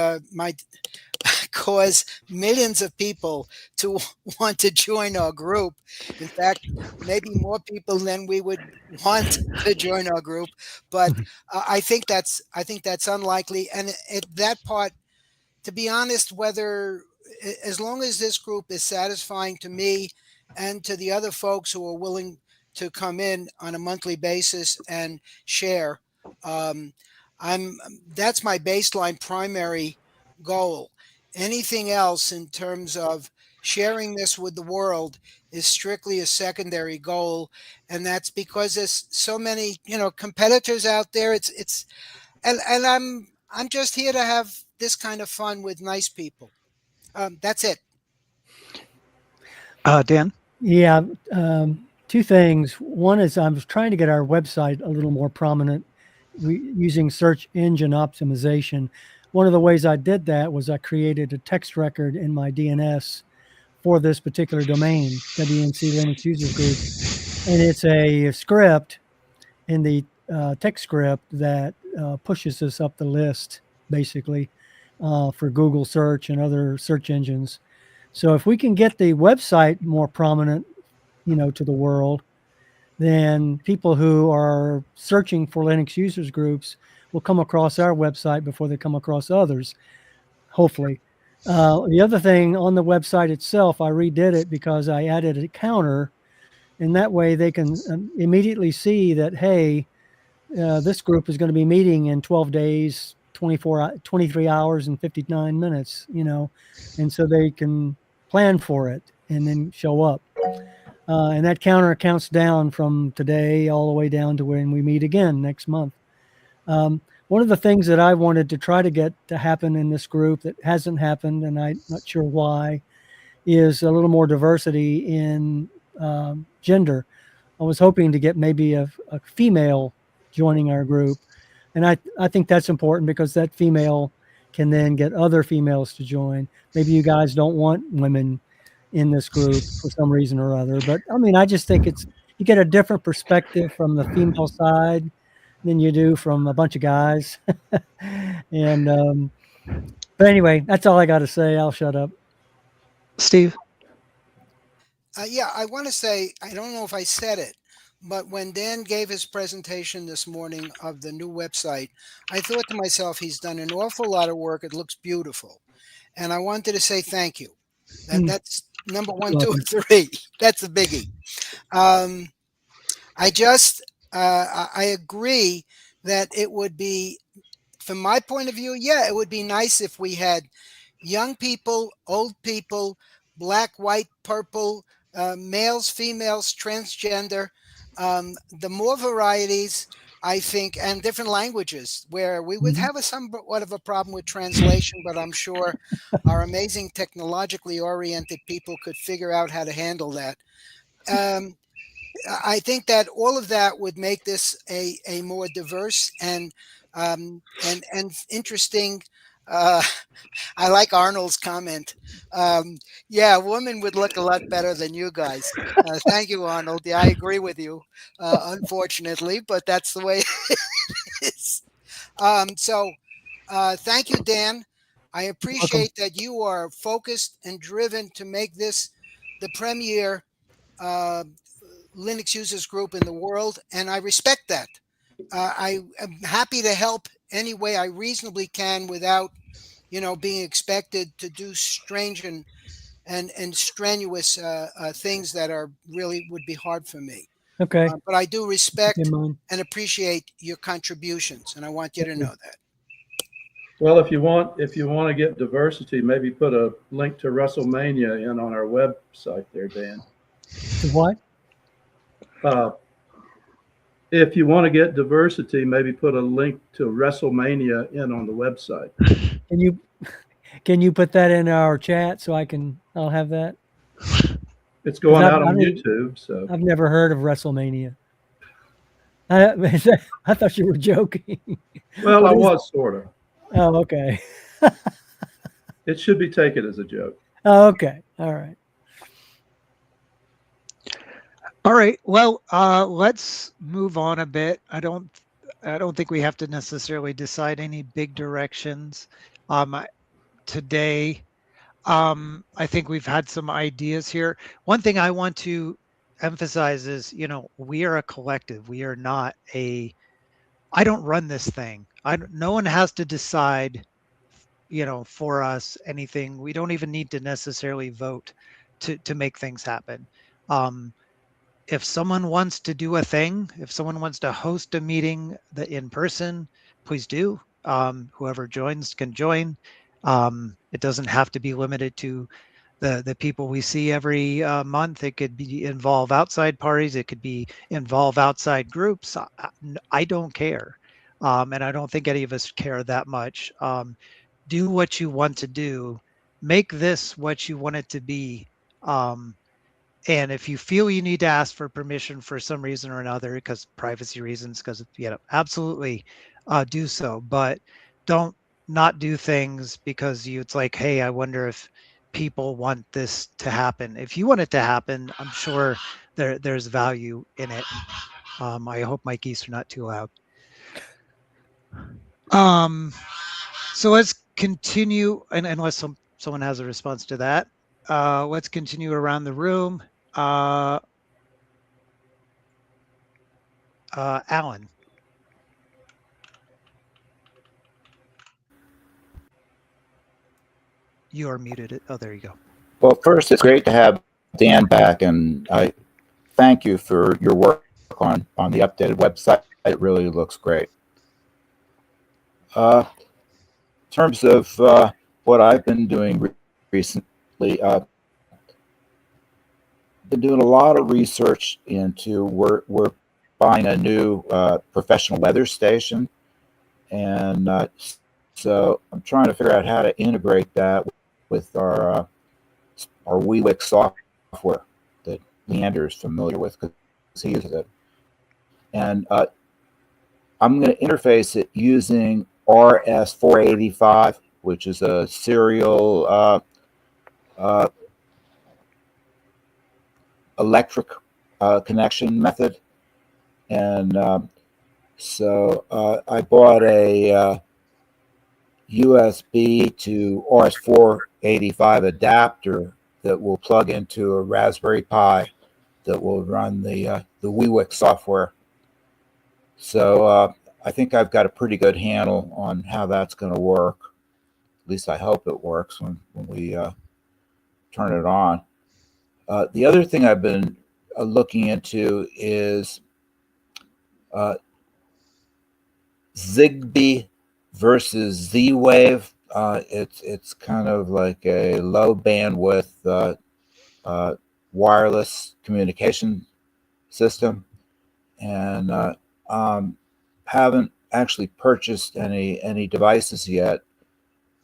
cause millions of people to want to join our group. In fact, maybe more people than we would want to join our group. But I think that's unlikely. And that part, to be honest, whether as long as this group is satisfying to me and to the other folks who are willing to come in on a monthly basis and share, um, I'm that's my baseline primary goal. Anything else in terms of sharing this with the world is strictly a secondary goal, and that's because there's so many competitors out there. It's and I'm just here to have this kind of fun with nice people. That's it. Dan? Yeah, two things. One is I was trying to get our website a little more prominent using search engine optimization. One of the ways I did that was I created a text record in my DNS for this particular domain, WNC Linux Users Group. And it's a script in the text script that pushes us up the list, basically, for Google search and other search engines. So if we can get the website more prominent, to the world, then people who are searching for Linux users groups will come across our website before they come across others, hopefully. The other thing on the website itself, I redid it because I added a counter, and that way they can immediately see that, hey, this group is going to be meeting in 12 days, 23 hours and 59 minutes, and so they can plan for it and then show up. And that counter counts down from today all the way down to when we meet again next month. One of the things that I wanted to try to get to happen in this group that hasn't happened, and I'm not sure why, is a little more diversity in gender. I was hoping to get maybe a female joining our group. And I think that's important because that female can then get other females to join. Maybe you guys don't want women in this group for some reason or other. But I mean, I just think you get a different perspective from the female side than you do from a bunch of guys. And but anyway, that's all I got to say. I'll shut up. Steve? Yeah, I want to say, I don't know if I said it, but when Dan gave his presentation this morning of the new website, I thought to myself, he's done an awful lot of work. It looks beautiful. And I wanted to say thank you. That's number one, two, and three. That's a biggie. I agree that it would be from my point of view, yeah, it would be nice if we had young people, old people, black, white, purple, males, females, transgender. The more varieties, I think, and different languages, where we would have a somewhat of a problem with translation, but I'm sure our amazing technologically oriented people could figure out how to handle that. I think that all of that would make this a more diverse and interesting. I like Arnold's comment. Yeah, a woman would look a lot better than you guys. Thank you, Arnold. Yeah, I agree with you. Unfortunately, but that's the way it is. Thank you, Dan. I appreciate that you are focused and driven to make this the premier Linux users group in the world, and I respect that. I am happy to help any way I reasonably can without, being expected to do strange and strenuous things that are really would be hard for me. Okay. But I do respect Keep in mind. and appreciate your contributions, and I want you to know that. Well, if you want to get diversity, maybe put a link to WrestleMania in on our website there, Dan. To what? If you want to get diversity, maybe put a link to WrestleMania in on the website. Can you put that in our chat so I'll have that? It's going out on YouTube. So I've never heard of WrestleMania. I thought you were joking. Well, I was sort of. Oh, okay. It should be taken as a joke. Oh, okay. All right. All right. Well, let's move on a bit. I don't think we have to necessarily decide any big directions today. I think we've had some ideas here. One thing I want to emphasize is, we are a collective. We are not I don't run this thing. No one has to decide, for us anything. We don't even need to necessarily vote to make things happen. If someone wants to do a thing, if someone wants to host a meeting in person, please do. Whoever joins can join. It doesn't have to be limited to the people we see every month. It could involve outside parties. It could involve outside groups. I don't care. And I don't think any of us care that much. Do what you want to do. Make this what you want it to be. And if you feel you need to ask for permission for some reason or another, because privacy reasons, because absolutely do so. But don't not do things because it's like, hey, I wonder if people want this to happen. If you want it to happen, I'm sure there's value in it. I hope my geese are not too loud. So let's continue, and unless someone has a response to that, let's continue around the room. Alan. You are muted. Oh, there you go. Well, first, it's great to have Dan back, and I thank you for your work on the updated website. It really looks great. In terms of what I've been doing recently, been doing a lot of research into we're buying a new professional weather station, and so I'm trying to figure out how to integrate that with our WeWix software that Leander is familiar with because he uses it, and I'm going to interface it using RS-485, which is a serial electric connection method. And so I bought a USB to RS-485 adapter that will plug into a Raspberry Pi that will run the WeWix software. So I think I've got a pretty good handle on how that's going to work. At least I hope it works when we turn it on. The other thing I've been looking into is Zigbee versus Z-Wave. It's kind of like a low bandwidth wireless communication system, and haven't actually purchased any devices yet,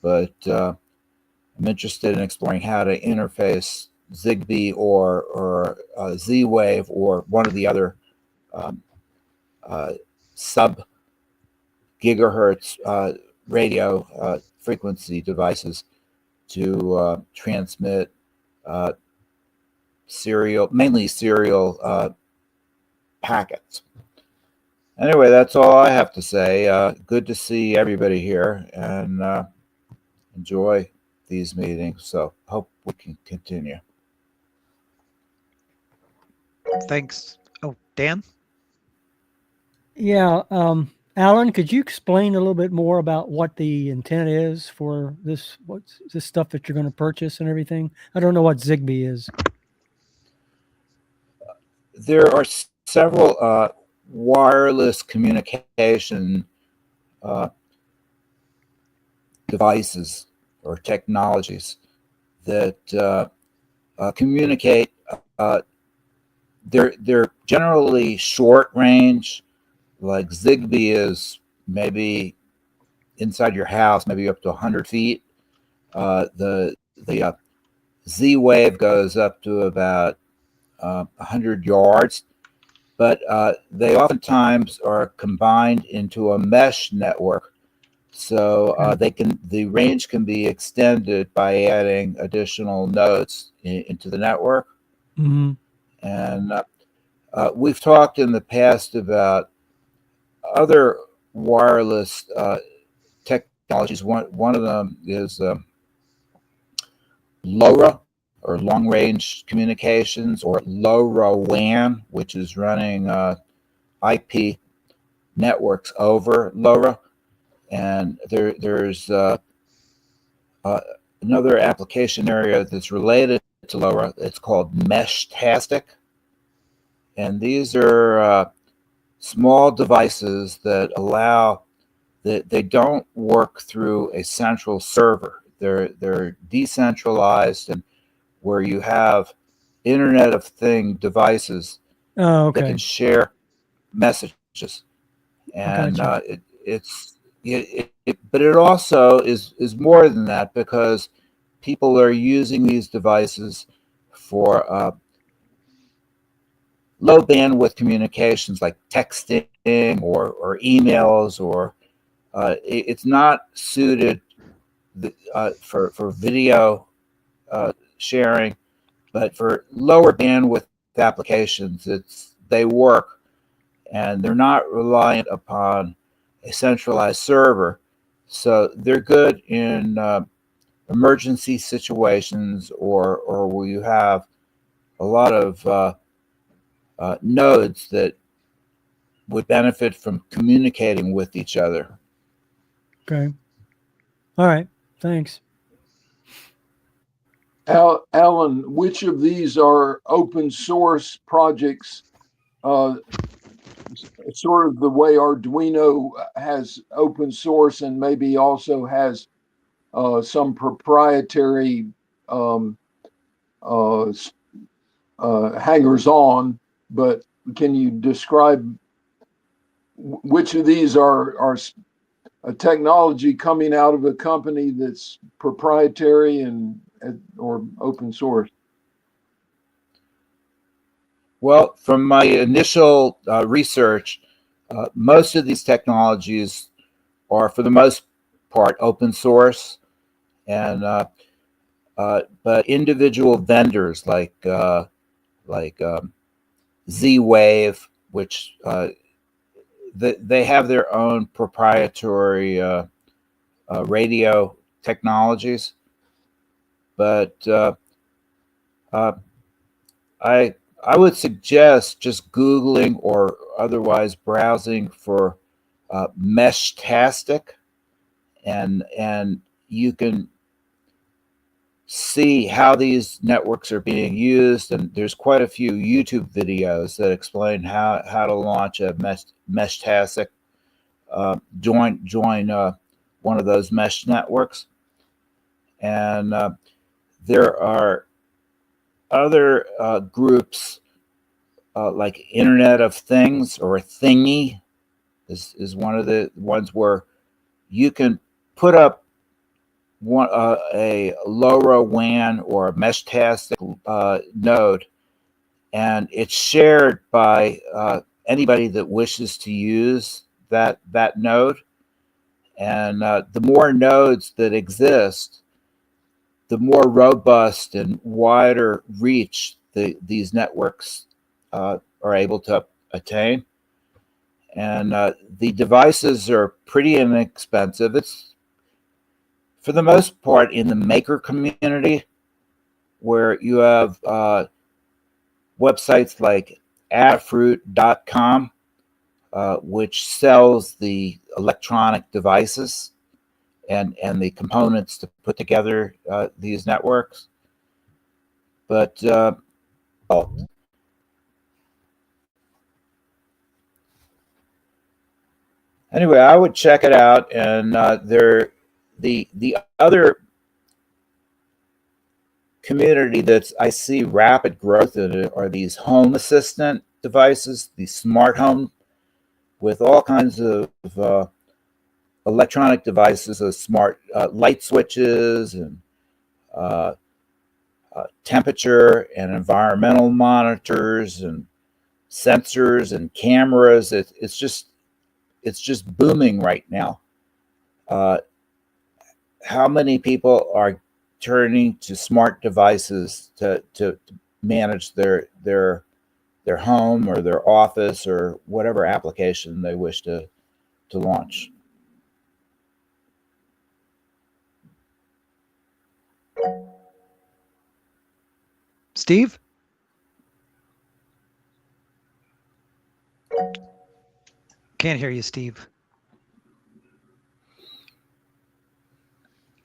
but I'm interested in exploring how to interface Zigbee or Z-Wave or one of the other sub gigahertz radio frequency devices to transmit mainly serial packets. Anyway, that's all I have to say. Good to see everybody here, and enjoy these meetings. So hope we can continue. Thanks. Oh, Dan? Yeah, Alan, could you explain a little bit more about what the intent is for this? What's this stuff that you're going to purchase and everything? I don't know what Zigbee is. There are several wireless communication devices or technologies that communicate. They're generally short range, like Zigbee is maybe inside your house, maybe up to 100 feet. The Z-Wave goes up to about 100 yards, but they oftentimes are combined into a mesh network. So the range can be extended by adding additional nodes into the network. Mm-hmm. And we've talked in the past about other wireless technologies. One of them is LoRa, or long range communications, or LoRaWAN, which is running IP networks over LoRa. And there's another application area that's related to LoRa. It's called Meshtastic. And these are small devices that allow that they don't work through a central server. They're decentralized, and where you have Internet of Thing devices that can share messages. And but it also is more than that, because people are using these devices for low bandwidth communications like texting or emails, or it's not suited for video sharing, but for lower bandwidth applications, they work, and they're not reliant upon a centralized server. So they're good in emergency situations, or where you have a lot of nodes that would benefit from communicating with each other. Okay. All right. Thanks. Alan, which of these are open source projects? Sort of the way Arduino has open source and maybe also has some proprietary hangers on, but can you describe which of these are a technology coming out of a company that's proprietary or open source? Well, from my initial research, most of these technologies are, for the most part, open source, and but individual vendors like Z-Wave, which they have their own proprietary radio technologies, but I would suggest just Googling or otherwise browsing for Meshtastic, and you can see how these networks are being used. And there's quite a few YouTube videos that explain how to launch a Meshtastic. Join one of those mesh networks. And there are other groups like Internet of Things, or Thingy is one of the ones where you can put up a LoRaWAN or a Meshtastic node, and it's shared by anybody that wishes to use that node. And the more nodes that exist, the more robust and wider reach these networks are able to attain. And the devices are pretty inexpensive. It's, for the most part, in the maker community, where you have websites like adafruit.com, which sells the electronic devices and the components to put together these networks. But anyway, I would check it out. And the other community that I see rapid growth in are these home assistant devices, these smart home, with all kinds of electronic devices, smart light switches and temperature and environmental monitors and sensors and cameras. It's just booming right now. How many people are turning to smart devices to manage their home or their office or whatever application they wish to launch? Steve? Can't hear you, Steve.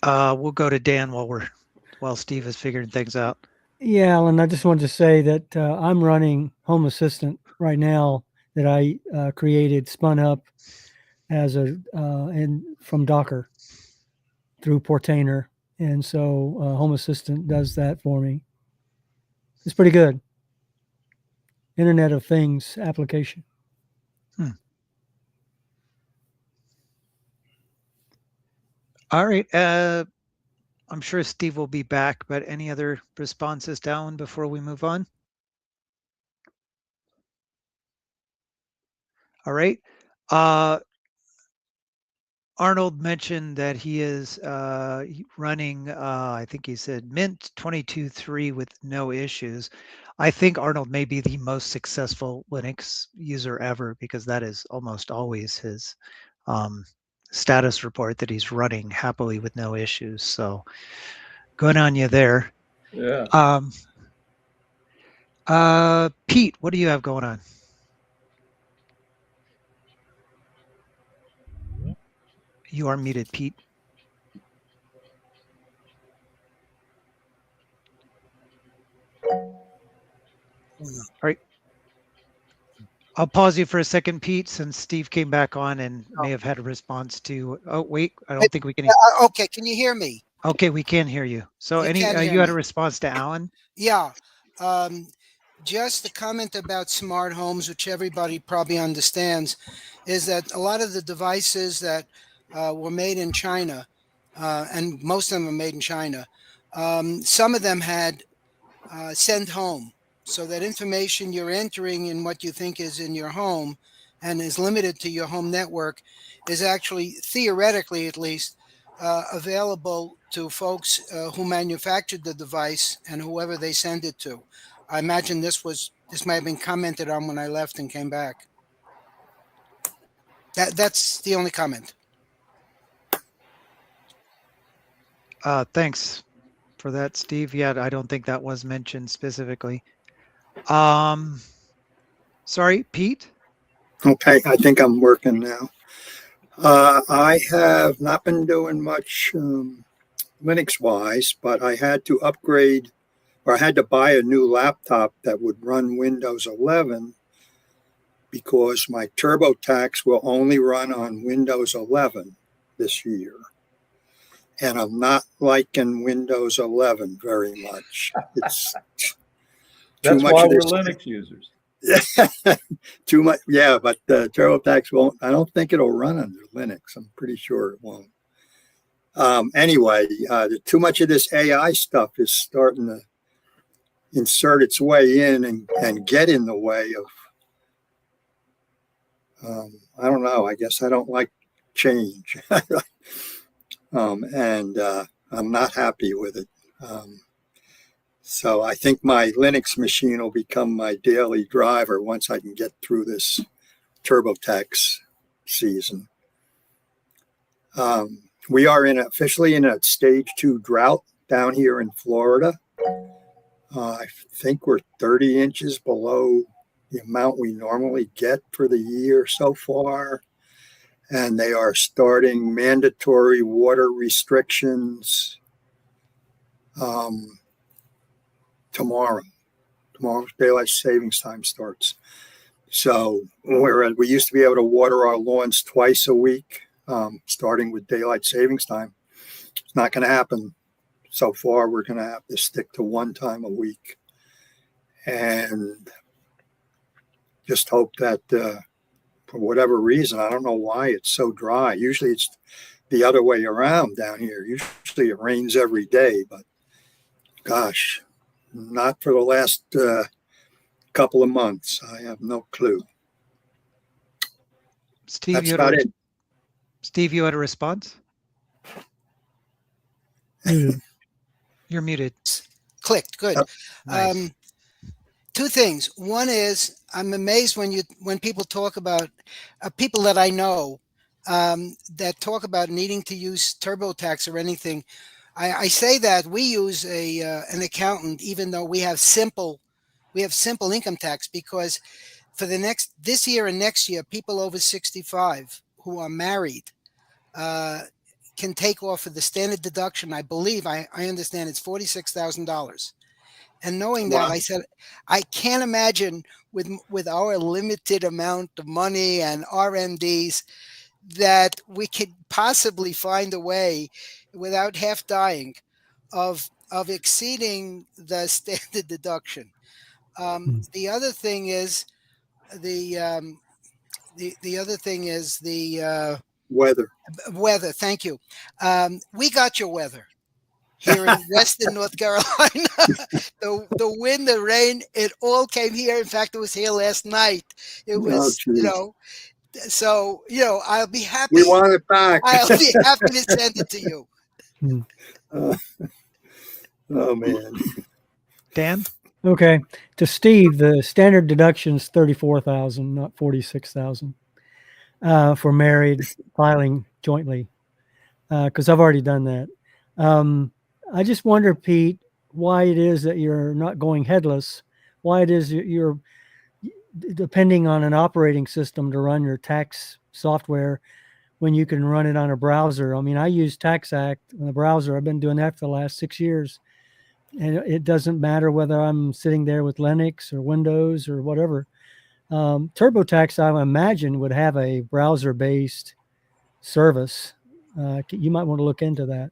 We'll go to Dan while Steve is figuring things out. Yeah, Alan, I just wanted to say that I'm running Home Assistant right now that I created, spun up as and from Docker through Portainer. And so Home Assistant does that for me. It's pretty good. Internet of Things application. All right. I'm sure Steve will be back, but any other responses down before we move on? All right. Arnold mentioned that he is running, I think he said Mint 22.3 with no issues. I think Arnold may be the most successful Linux user ever, because that is almost always his status report, that he's running happily with no issues. So good on you there. Yeah. Pete, what do you have going on? You are muted, Pete. All right. I'll pause you for a second, Pete, since Steve came back on and may have had a response to. Oh, wait, I don't think we can. Okay, can you hear me? Okay, we can hear you. So You can hear you had a me. response to Alan? Yeah. Just the comment about smart homes, which everybody probably understands, is that a lot of the devices that were made in China, and most of them are made in China, some of them had send home. So that information you're entering in what you think is in your home and is limited to your home network is actually, theoretically at least, available to folks who manufactured the device and whoever they send it to. I imagine this might have been commented on when I left and came back. That's the only comment. Thanks for that, Steve. Yeah, I don't think that was mentioned specifically. Sorry, Pete? Okay, I think I'm working now. I have not been doing much Linux wise, but I had to upgrade, or I had to buy a new laptop that would run Windows 11 because my TurboTax will only run on Windows 11. this year. And I'm not liking Windows 11 very much. It's That's much why of we're this. Linux users. Too much. Yeah, but TurboTax won't. I don't think it'll run under Linux. I'm pretty sure it won't. Anyway, too much of this AI stuff is starting to insert its way in and get in the way of, I don't know, I guess I don't like change. And I'm not happy with it. So I think my Linux machine will become my daily driver once I can get through this TurboTax season. We are officially in a stage 2 drought down here in Florida. I think we're 30 inches below the amount we normally get for the year so far. And they are starting mandatory water restrictions tomorrow. Tomorrow's daylight savings time starts. So whereas we used to be able to water our lawns twice a week, starting with daylight savings time, it's not going to happen. So far, we're going to have to stick to one time a week, and just hope that for whatever reason, I don't know why it's so dry. Usually it's the other way around down here. Usually it rains every day, but gosh, not for the last couple of months. I have no clue. Steve, That's about it. Steve, you had a response? Muted. You're muted. Clicked. Good. Nice. Two things. One is I'm amazed when people talk about people that I know that talk about needing to use TurboTax or anything. I say that we use an accountant, even though we have simple income tax, because for this year and next year, people over 65 who are married can take off of the standard deduction. I believe I understand it's $46,000. And knowing that, I said, I can't imagine with our limited amount of money and RMDs that we could possibly find a way, without half dying, of exceeding the standard deduction. The other thing is the other thing is the Weather. weather. Thank you. We got your weather here in Western North Carolina. The wind, the rain, it all came here. In fact, it was here last night. It was, so, I'll be happy. We want it back. I'll be happy to send it to you. Oh, man. Dan? Okay. To Steve, the standard deduction is $34,000, not $46,000 for married filing jointly, because I've already done that. I just wonder, Pete, why it is that you're not going headless, why it is you're depending on an operating system to run your tax software when you can run it on a browser. I mean, I use TaxAct on the browser. I've been doing that for the last 6 years. And it doesn't matter whether I'm sitting there with Linux or Windows or whatever. TurboTax, I imagine, would have a browser-based service. You might want to look into that.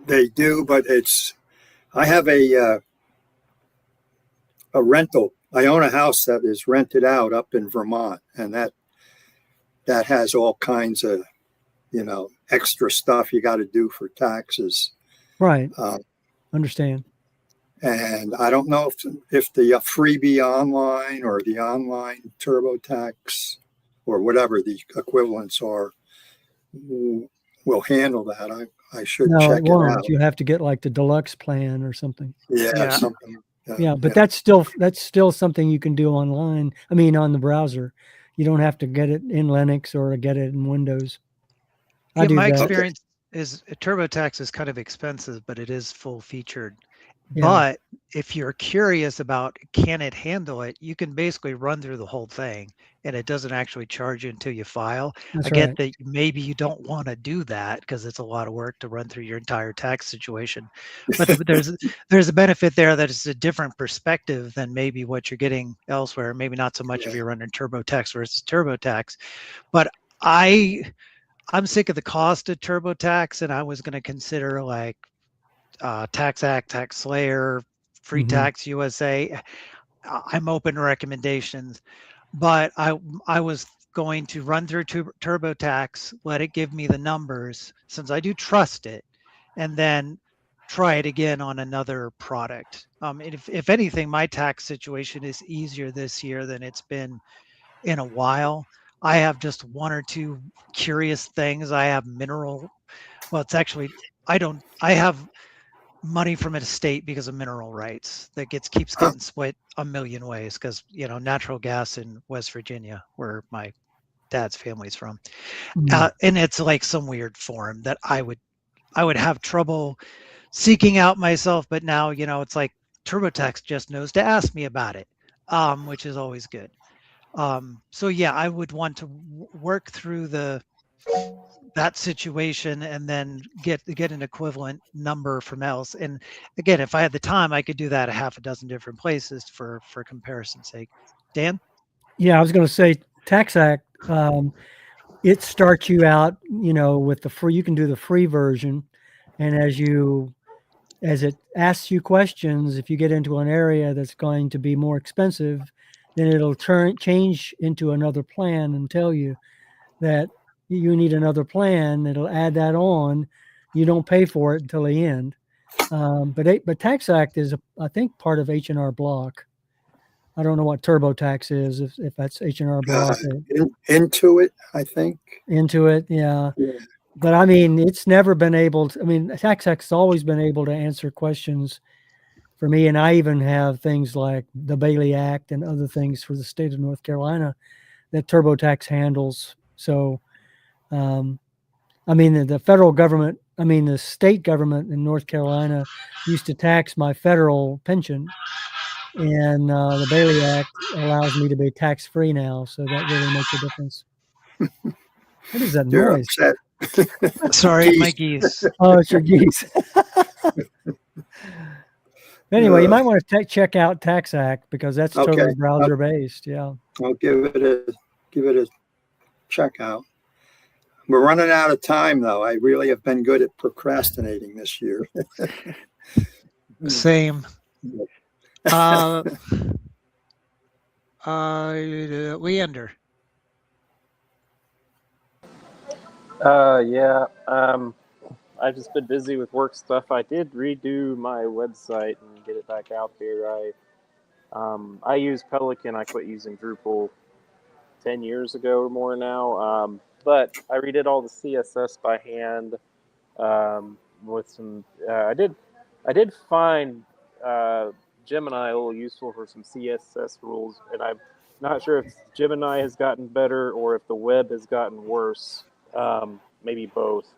They do, but I have a rental. I own a house that is rented out up in Vermont, and that has all kinds of, extra stuff you got to do for taxes. Right. Understand. And I don't know if the freebie online or the online TurboTax or whatever the equivalents are will handle that. I should check it out. You have to get like the deluxe plan or something. Yeah. Something. But that's still something you can do online. I mean, on the browser. You don't have to get it in Linux or get it in Windows. My experience is TurboTax is kind of expensive, but it is full featured. Yeah. But if you're curious about can it handle it, you can basically run through the whole thing and it doesn't actually charge you until you file. That's I get right. that maybe you don't want to do that because it's a lot of work to run through your entire tax situation. But there's a benefit there that it's a different perspective than maybe what you're getting elsewhere. Maybe not so much if you're running TurboTax versus TurboTax. But I I'm sick of the cost of TurboTax, and I was going to consider like TaxAct, TaxSlayer, Free Mhm. Tax USA. I'm open to recommendations, but I was going to run through TurboTax, let it give me the numbers since I do trust it, and then try it again on another product. And if anything, my tax situation is easier this year than it's been in a while. I have just one or two curious things. I have well, it's actually, I have money from an estate because of mineral rights that keeps Huh. getting split a million ways because, natural gas in West Virginia, where my dad's family's from. Mm. And it's like some weird form that I would have trouble seeking out myself, but now, it's like TurboTax just knows to ask me about it, which is always good. So yeah, I would want to work through that situation and then get an equivalent number from else. And again, if I had the time, I could do that a half a dozen different places for comparison's sake. Dan? Yeah, I was going to say Tax Act. It starts you out, with the free. You can do the free version, and as it asks you questions, if you get into an area that's going to be more expensive, then it'll change into another plan and tell you that you need another plan. It'll add that on. You don't pay for it until the end. But Tax Act is, I think, part of H&R Block. I don't know what TurboTax is, if that's H&R Block or Into it, I think. into it. Yeah. Yeah. But I mean, it's never been able to, Tax Act's always been able to answer questions for me. And I even have things like the Bailey Act and other things for the state of North Carolina that TurboTax handles. So, the federal government, the state government in North Carolina used to tax my federal pension. And the Bailey Act allows me to be tax free now. So that really makes a difference. What is that You're noise? upset. Sorry, Geez. my geese. Oh, it's your geese. Anyway, you might want to check out Tax Act because that's totally Okay. browser based. Yeah. I'll give it a check out. We're running out of time, though. I really have been good at procrastinating this year. Same. Leander. Yeah. I've just been busy with work stuff. I did redo my website and get it back out there. I use Pelican. I quit using Drupal 10 years ago or more now. But I redid all the CSS by hand with some. I did find Gemini a little useful for some CSS rules, and I'm not sure if Gemini has gotten better or if the web has gotten worse. Maybe both.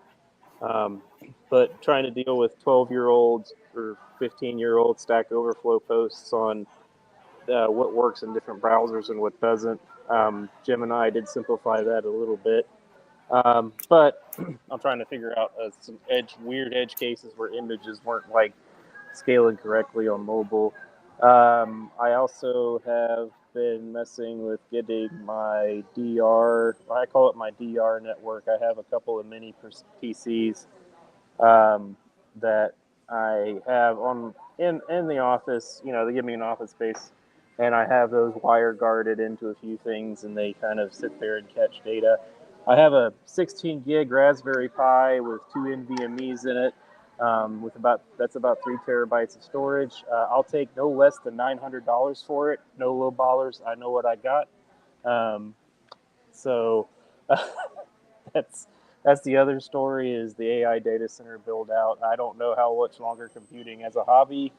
But trying to deal with 12-year-olds or 15-year-old Stack Overflow posts on what works in different browsers and what doesn't. Gemini did simplify that a little bit. But I'm trying to figure out some weird edge cases where images weren't like scaling correctly on mobile. I also have been messing with getting my DR. I call it my DR network. I have a couple of mini PCs that I have in the office. They give me an office space, and I have those wire guarded into a few things, and they kind of sit there and catch data. I have a 16 gig Raspberry Pi with 2 NVMe's in it, that's about 3 terabytes of storage. I'll take no less than $900 for it. No low ballers. I know what I got. So that's the other story is the AI data center build out. I don't know how much longer computing as a hobby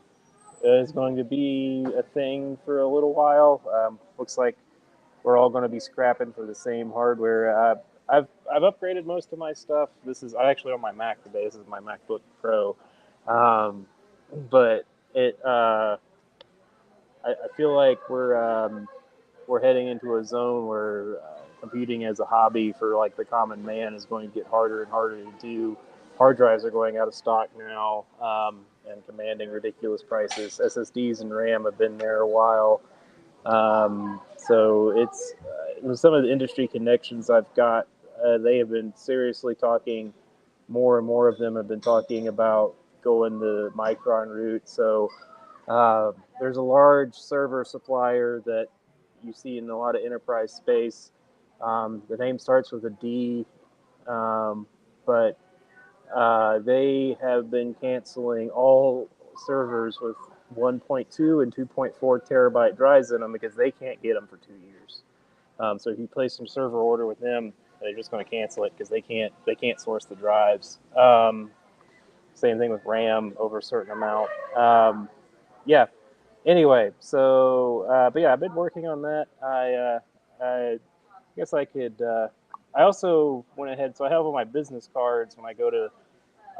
is going to be a thing for a little while. Looks like we're all going to be scrapping for the same hardware. I've upgraded most of my stuff. I'm actually on my Mac today. This is my MacBook Pro, but I feel like we're heading into a zone where computing as a hobby for like the common man is going to get harder and harder to do. Hard drives are going out of stock now and commanding ridiculous prices. SSDs and RAM have been there a while. So it's with some of the industry connections I've got. they have been seriously talking. More and more of them have been talking about going the Micron route. So there's a large server supplier that you see in a lot of enterprise space. The name starts with a D, but they have been canceling all servers with 1.2 and 2.4 terabyte drives in them because they can't get them for 2 years. So if you place some server order with them, they're just going to cancel it because they can't source the drives. Same thing with RAM over a certain amount. Yeah. Anyway, so but yeah, I've been working on that. I guess I could. I also went ahead, so I have all my business cards when I go to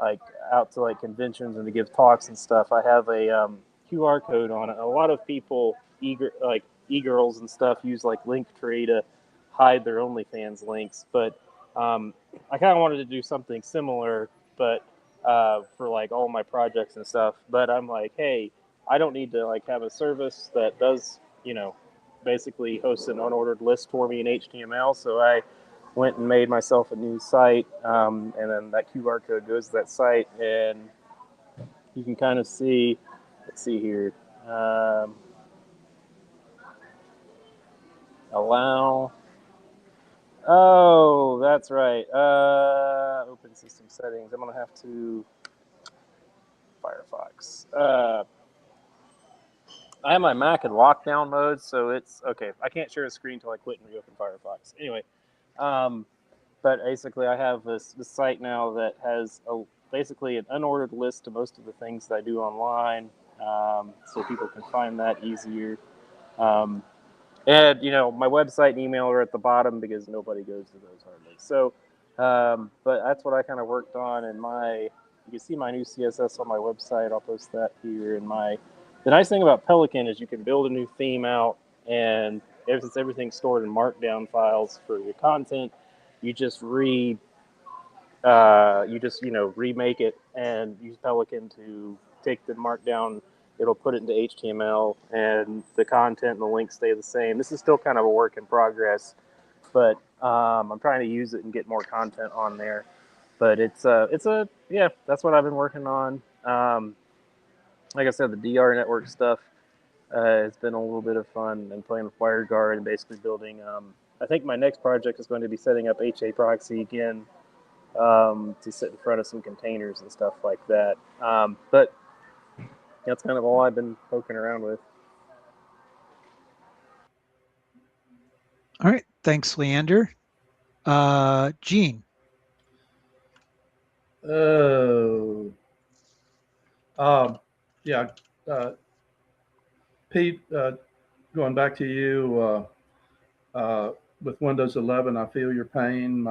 like out to like conventions and to give talks and stuff. I have a QR code on it. A lot of people, e-girls and stuff, use like Linktree to hide their OnlyFans links, but I kind of wanted to do something similar, but for like all my projects and stuff. But I'm like, hey, I don't need to like have a service that does, basically hosts an unordered list for me in HTML. So I went and made myself a new site, and then that QR code goes to that site, and you can kind of see. Let's see here. Allow. Oh, that's right. Open system settings. I'm gonna have to Firefox. I have my Mac in lockdown mode, so it's okay. I can't share a screen until I quit and reopen Firefox. Anyway, but basically, I have this site now that has basically an unordered list of most of the things that I do online, so people can find that easier. And my website and email are at the bottom because nobody goes to those hardly. So, but that's what I kind of worked on. And you can see my new CSS on my website. I'll post that here. The nice thing about Pelican is you can build a new theme out, and since everything's stored in Markdown files for your content, you just remake it and use Pelican to take the Markdown. It'll put it into HTML, and the content and the links stay the same. This is still kind of a work in progress, but I'm trying to use it and get more content on there. But that's what I've been working on. Like I said, the DR network stuff has been a little bit of fun, and playing with WireGuard and basically building. I think my next project is going to be setting up HA proxy again to sit in front of some containers and stuff like that. But that's kind of all I've been poking around with. All right. Thanks, Leander. Gene. Yeah. Pete, going back to you with Windows 11, I feel your pain.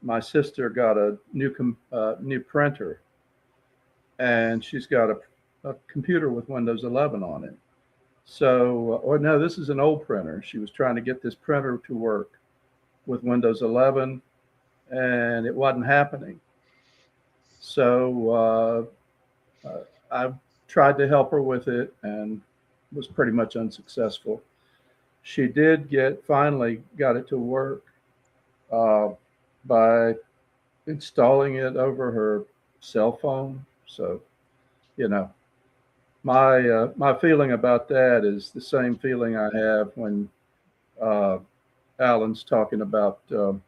My sister got a new printer, and she's got a computer with Windows 11 on it. So, or no, this is an old printer. She was trying to get this printer to work with Windows 11, and it wasn't happening. So I tried to help her with it and was pretty much unsuccessful. She did finally got it to work by installing it over her cell phone. So, my feeling about that is the same feeling I have when Alan's talking about the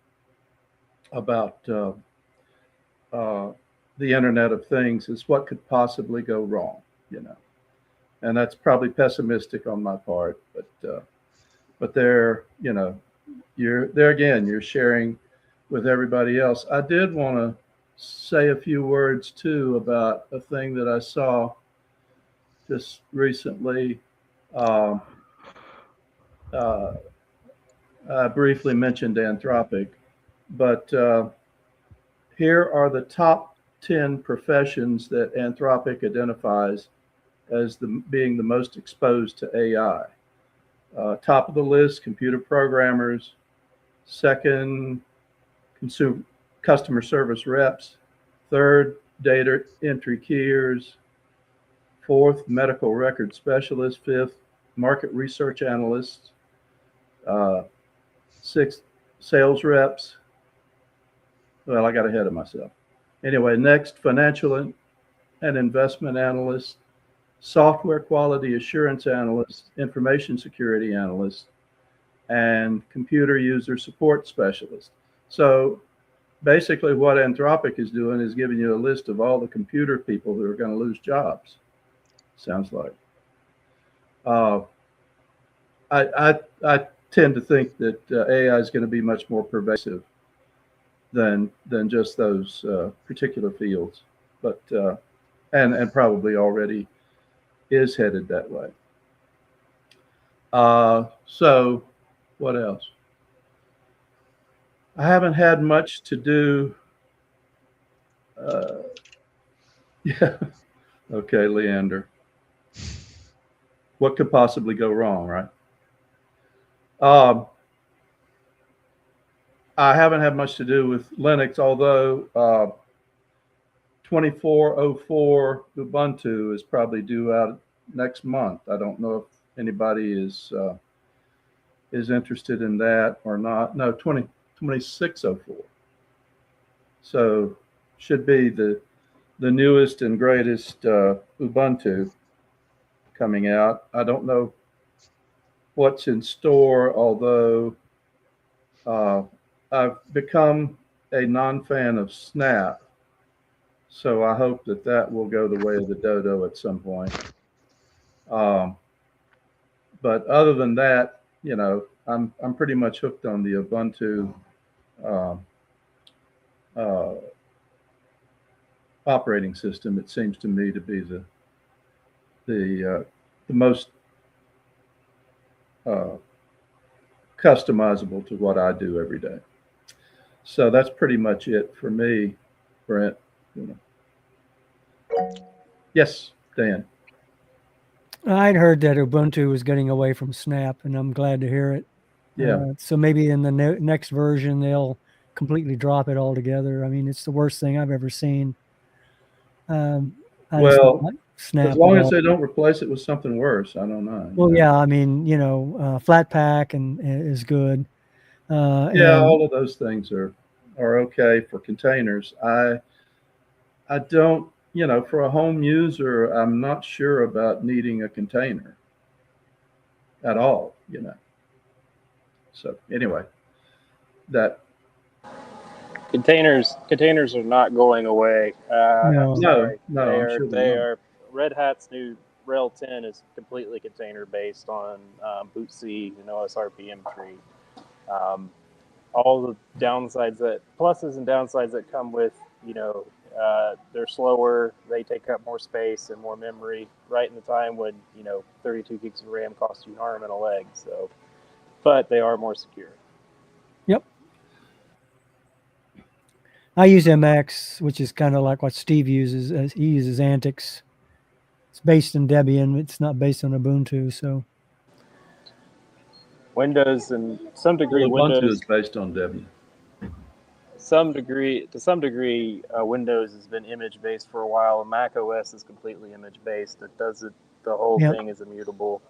Internet of Things is what could possibly go wrong, and that's probably pessimistic on my part, but there, you're sharing with everybody else. I did want to say a few words too about a thing that I saw just recently. I briefly mentioned Anthropic, but here are the top 10 professions that Anthropic identifies as being the most exposed to AI. Top of the list, computer programmers. Second, customer service reps. Third, data entry keyers. Fourth, medical record specialists. Fifth, market research analysts. Sixth, sales reps. Well, I got ahead of myself. Anyway, next, financial and investment analyst, software quality assurance analyst, information security analyst, and computer user support specialist. So basically what Anthropic is doing is giving you a list of all the computer people who are going to lose jobs. Sounds like. I tend to think that AI is going to be much more pervasive than just those particular fields, but and probably already is headed that way. So what else? I haven't had much to do. Yeah. Okay, Leander. What could possibly go wrong, right? I haven't had much to do with Linux, although 2404 Ubuntu is probably due out next month. I don't know if anybody is interested in that or not. No, 2604. So should be the newest and greatest Ubuntu coming out. I don't know what's in store, although I've become a non-fan of Snap. So I hope that will go the way of the dodo at some point. But other than that, you know, I'm pretty much hooked on the Ubuntu operating system. It seems to me to be the most customizable to what I do every day. So that's pretty much it for me, Brent. You know. Yes, Dan. I'd heard that Ubuntu was getting away from Snap, and I'm glad to hear it. Yeah. So maybe in the next version, they'll completely drop it altogether. I mean, it's the worst thing I've ever seen. I just don't like Snap as long at as all. they don't replace it with something worse, I don't know. Well, yeah, I mean, you know, Flatpak and is good. Yeah, and all of those things are okay for containers. I don't, you know, for a home user, I'm not sure about needing a container at all, you know. So anyway, that Containers are not going away. No. I'm sorry. No, they I'm are sure they're not. are Red Hat's new Rel 10 is completely container based on bootc and OSRPM tree. All the downsides that pluses and downsides that come with, you know, they're slower, they take up more space and more memory right in the time when, you know, 32 gigs of RAM costs you an arm and a leg. So, but they are more secure. Yep. I use MX, which is kind of like what Steve uses. He uses Antix. It's based in Debian. It's not based on Ubuntu. So Windows and some degree, Ubuntu Windows is based on Debian. to some degree, Windows has been image based for a while, and Mac OS is completely image based. It does it. The whole thing is immutable.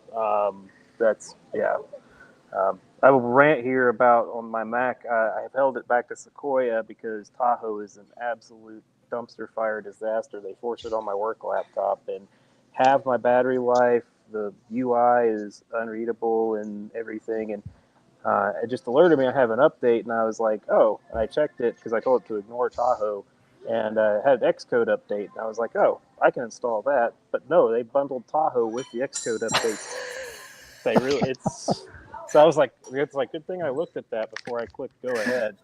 I will rant here about on my Mac. I have held it back to Sequoia because Tahoe is an absolute dumpster fire disaster. They force it on my work laptop, and half my battery life. The UI is unreadable and everything, and it just alerted me I have an update, and I was like, oh, and I checked it because I told it to ignore Tahoe, and had Xcode update, and I was like, oh, I can install that, but no, they bundled Tahoe with the Xcode update. So I was like, good thing I looked at that before I clicked go ahead.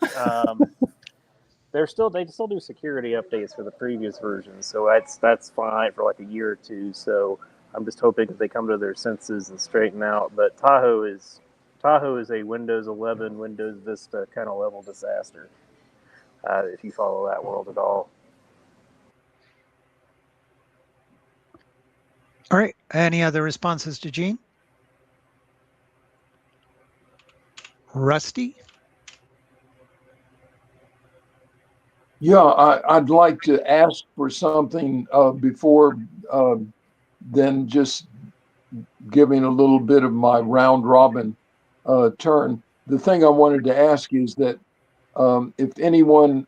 They still do security updates for the previous versions, so that's fine for like a year or two. So I'm just hoping that they come to their senses and straighten out. But Tahoe is a Windows 11, Windows Vista kind of level disaster. If you follow that world at all. All right. Any other responses to Gene? Rusty? Yeah, I'd like to ask for something before then just giving a little bit of my round robin turn. The thing I wanted to ask is that if anyone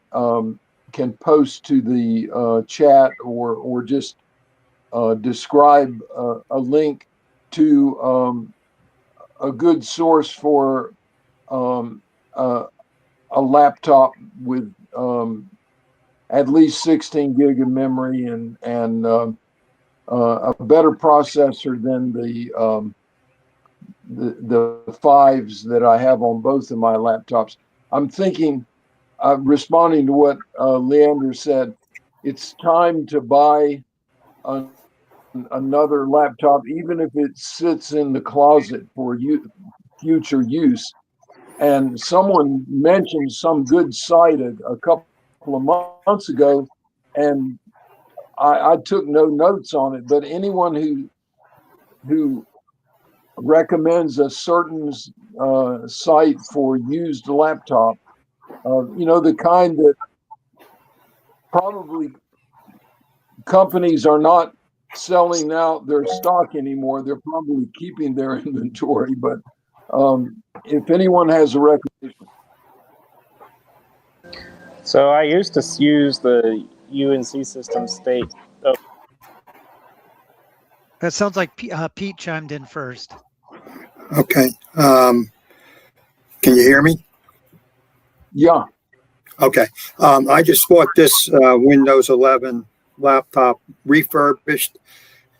can post to the chat or just describe a link to a good source for a laptop with at least 16 gig of memory and a better processor than the fives that I have on both of my laptops. I'm thinking, responding to what Leander said, it's time to buy another laptop, even if it sits in the closet for future use. And someone mentioned some good site a couple of months ago, and I took no notes on it. But anyone who recommends a certain site for used laptop, the kind that probably companies are not selling out their stock anymore. They're probably keeping their inventory. But if anyone has a recommendation. So I used to use the UNC System State. Oh, That sounds like Pete chimed in first. Okay. Can you hear me? Yeah. Okay. I just bought this Windows 11 laptop refurbished,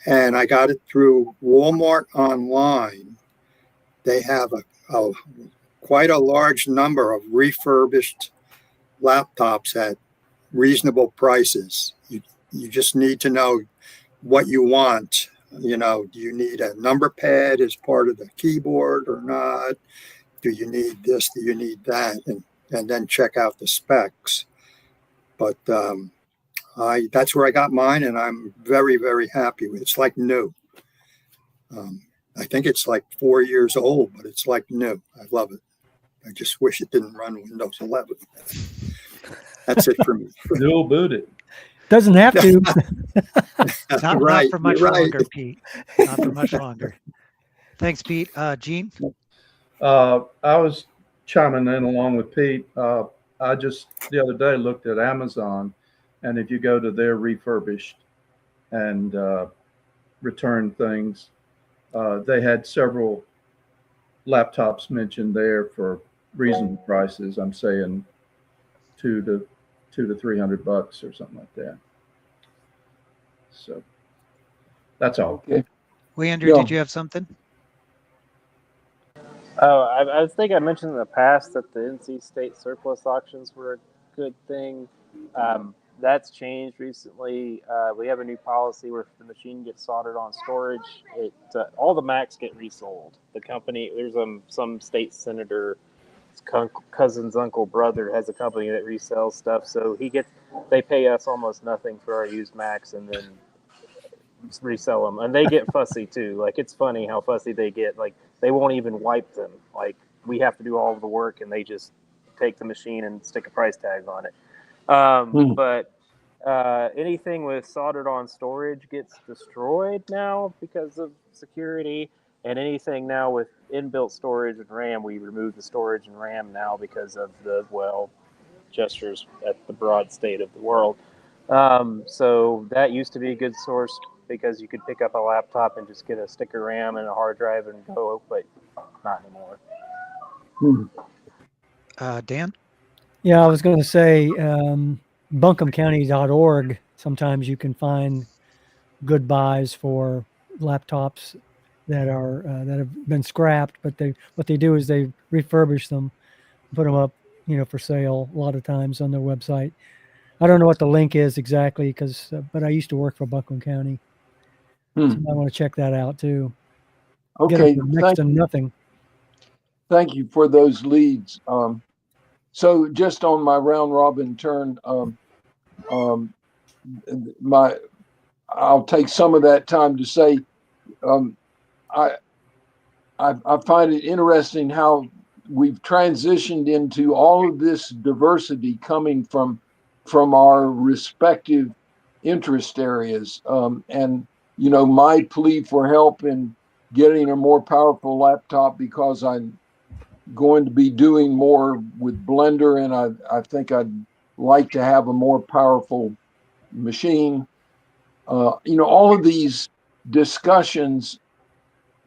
and I got it through Walmart online. They have quite a large number of refurbished laptops at reasonable prices. You just need to know what you want. Do you need a number pad as part of the keyboard or not? Do you need this? Do you need that? And then check out the specs. But that's where I got mine, and I'm very, very happy with it. It's like new. I think it's like 4 years old, but it's like new. I love it. I just wish it didn't run Windows 11. That's it for me. Dual booted. Doesn't have to. Not Right, for much you're right. longer, Pete. Not for much longer. Thanks, Pete. Gene? I was chiming in along with Pete. I just the other day looked at Amazon, and if you go to their refurbished and return things, they had several laptops mentioned there for reasonable prices. I'm saying $200 to $300 or something like that. So that's all. Okay. Leander, Yeah. did you have something? Oh, I think I mentioned in the past that the NC State surplus auctions were a good thing. That's changed recently. We have a new policy where if the machine gets soldered on storage, all the Macs get resold. The company, there's some state senator, cousin's uncle, brother has a company that resells stuff. So they pay us almost nothing for our used Macs and then resell them. And they get fussy too. Like, it's funny how fussy they get. Like, they won't even wipe them. Like, we have to do all of the work and they just take the machine and stick a price tag on it. But anything with soldered on storage gets destroyed now because of security, and anything now with inbuilt storage and RAM, we remove the storage and RAM now because of the gestures at the broad state of the world. So that used to be a good source because you could pick up a laptop and just get a stick of RAM and a hard drive and go, but not anymore. Dan? Yeah, I was going to say buncombecounty.org. Sometimes you can find good buys for laptops that have been scrapped, but what they do is they refurbish them, put them up, for sale a lot of times on their website. I don't know what the link is exactly but I used to work for Buncombe County. So I want to check that out too. Okay. Next to nothing. Thank you for those leads. So just on my round robin turn, I'll take some of that time to say, I find it interesting how we've transitioned into all of this diversity coming from our respective interest areas. And, my plea for help in getting a more powerful laptop because going to be doing more with Blender, and I think I'd like to have a more powerful machine. All of these discussions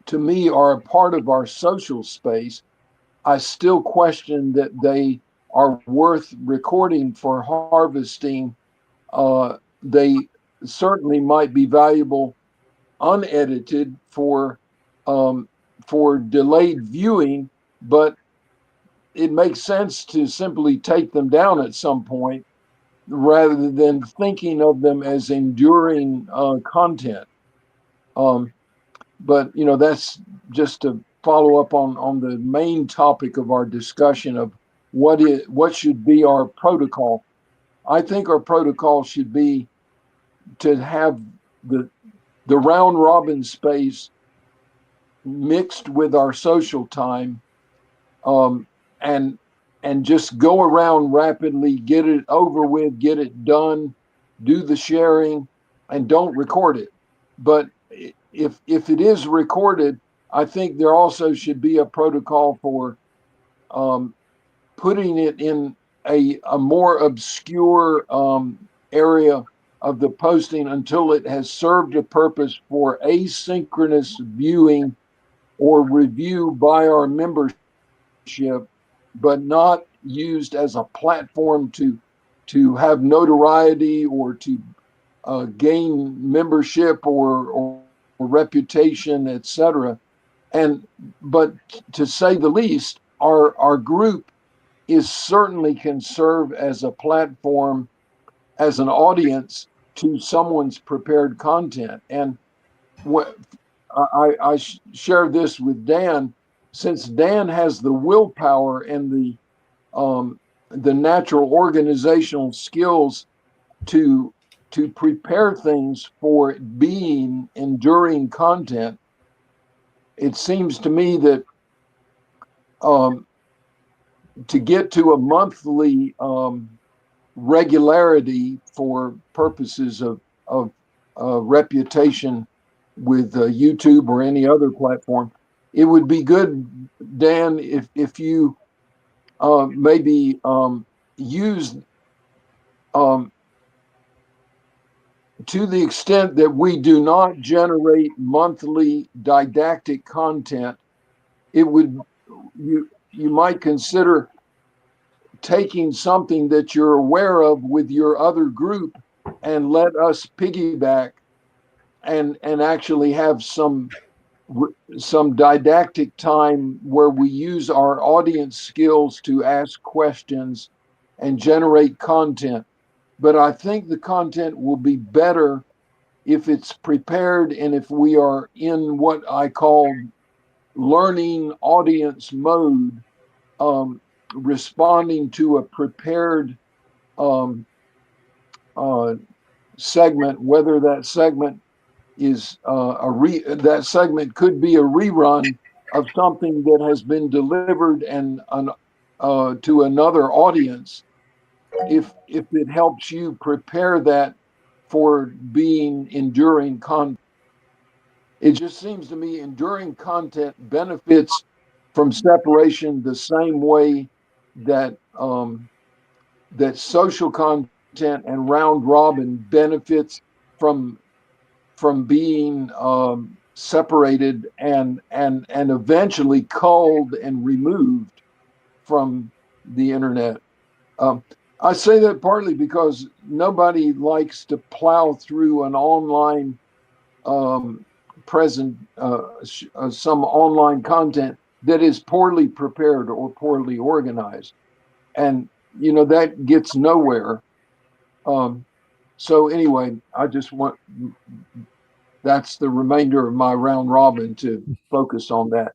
to me are a part of our social space. I still question that they are worth recording for harvesting. They certainly might be valuable unedited for delayed viewing, but it makes sense to simply take them down at some point rather than thinking of them as enduring content. But that's just to follow up on the main topic of our discussion of what should be our protocol. I think our protocol should be to have the round robin space mixed with our social time, and just go around rapidly, get it over with, get it done, do the sharing, and don't record it. But if it is recorded, I think there also should be a protocol for putting it in a more obscure area of the posting until it has served a purpose for asynchronous viewing or review by our membership, but not used as a platform to have notoriety or to gain membership or reputation, etc. But to say the least, our group is certainly can serve as a platform, as an audience to someone's prepared content. And what I share this with Dan, since Dan has the willpower and the natural organizational skills to prepare things for being enduring content. It seems to me that to get to a monthly regularity for purposes of reputation with YouTube or any other platform, it would be good, Dan, if you maybe use to the extent that we do not generate monthly didactic content, you might consider taking something that you're aware of with your other group and let us piggyback and actually have some didactic time where we use our audience skills to ask questions and generate content. But I think the content will be better if it's prepared and if we are in what I call learning audience mode, responding to a prepared segment, whether that segment is that segment could be a rerun of something that has been delivered and to another audience. If it helps you prepare that for being enduring content, it just seems to me enduring content benefits from separation the same way that that social content and round robin benefits from being separated and eventually culled and removed from the internet. I say that partly because nobody likes to plow through an online some online content that is poorly prepared or poorly organized, and that gets nowhere. So anyway, I just want that's the remainder of my round robin to focus on that.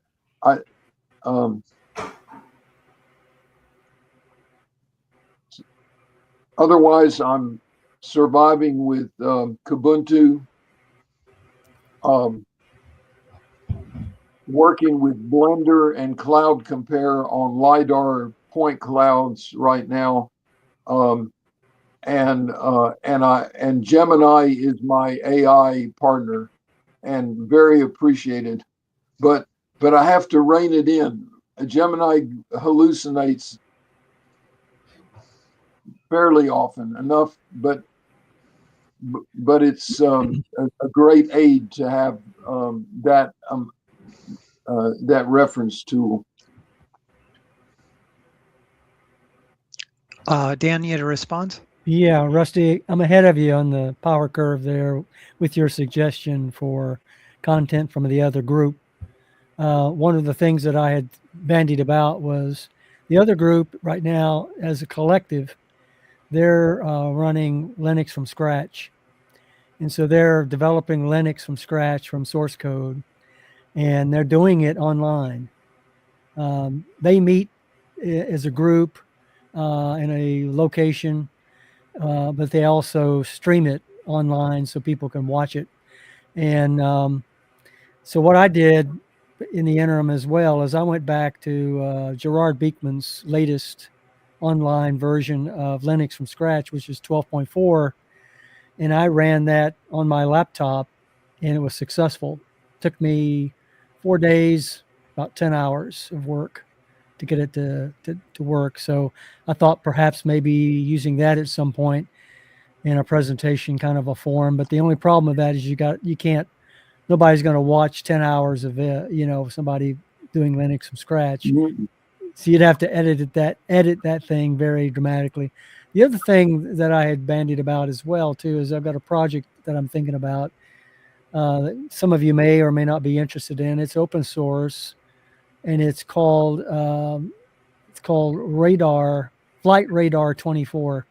Otherwise, I'm surviving with Kubuntu, working with Blender and Cloud Compare on LiDAR point clouds right now, and Gemini is my AI partner, and very appreciated. But I have to rein it in. Gemini hallucinates fairly often enough, but it's a great aid to have that reference tool. Dan, you had a response? Yeah, Rusty, I'm ahead of you on the power curve there with your suggestion for content from the other group. One of the things that I had bandied about was the other group right now, as a collective, they're running Linux from scratch. And so they're developing Linux from scratch from source code, and they're doing it online. They meet as a group in a location, but they also stream it online so people can watch it. And so what I did in the interim as well is I went back to Gerard Beekman's latest online version of Linux from scratch, which is 12.4. And I ran that on my laptop and it was successful. Took me 4 days, about 10 hours of work to get it to work. So I thought perhaps maybe using that at some point in a presentation kind of a form. But the only problem with that is you can't, nobody's going to watch 10 hours of it, somebody doing Linux from scratch. Mhm. So you'd have to edit that thing very dramatically. The other thing that I had bandied about as well too is I've got a project that I'm thinking about. Some of you may or may not be interested in. It's open source, and it's called Flight Radar 24,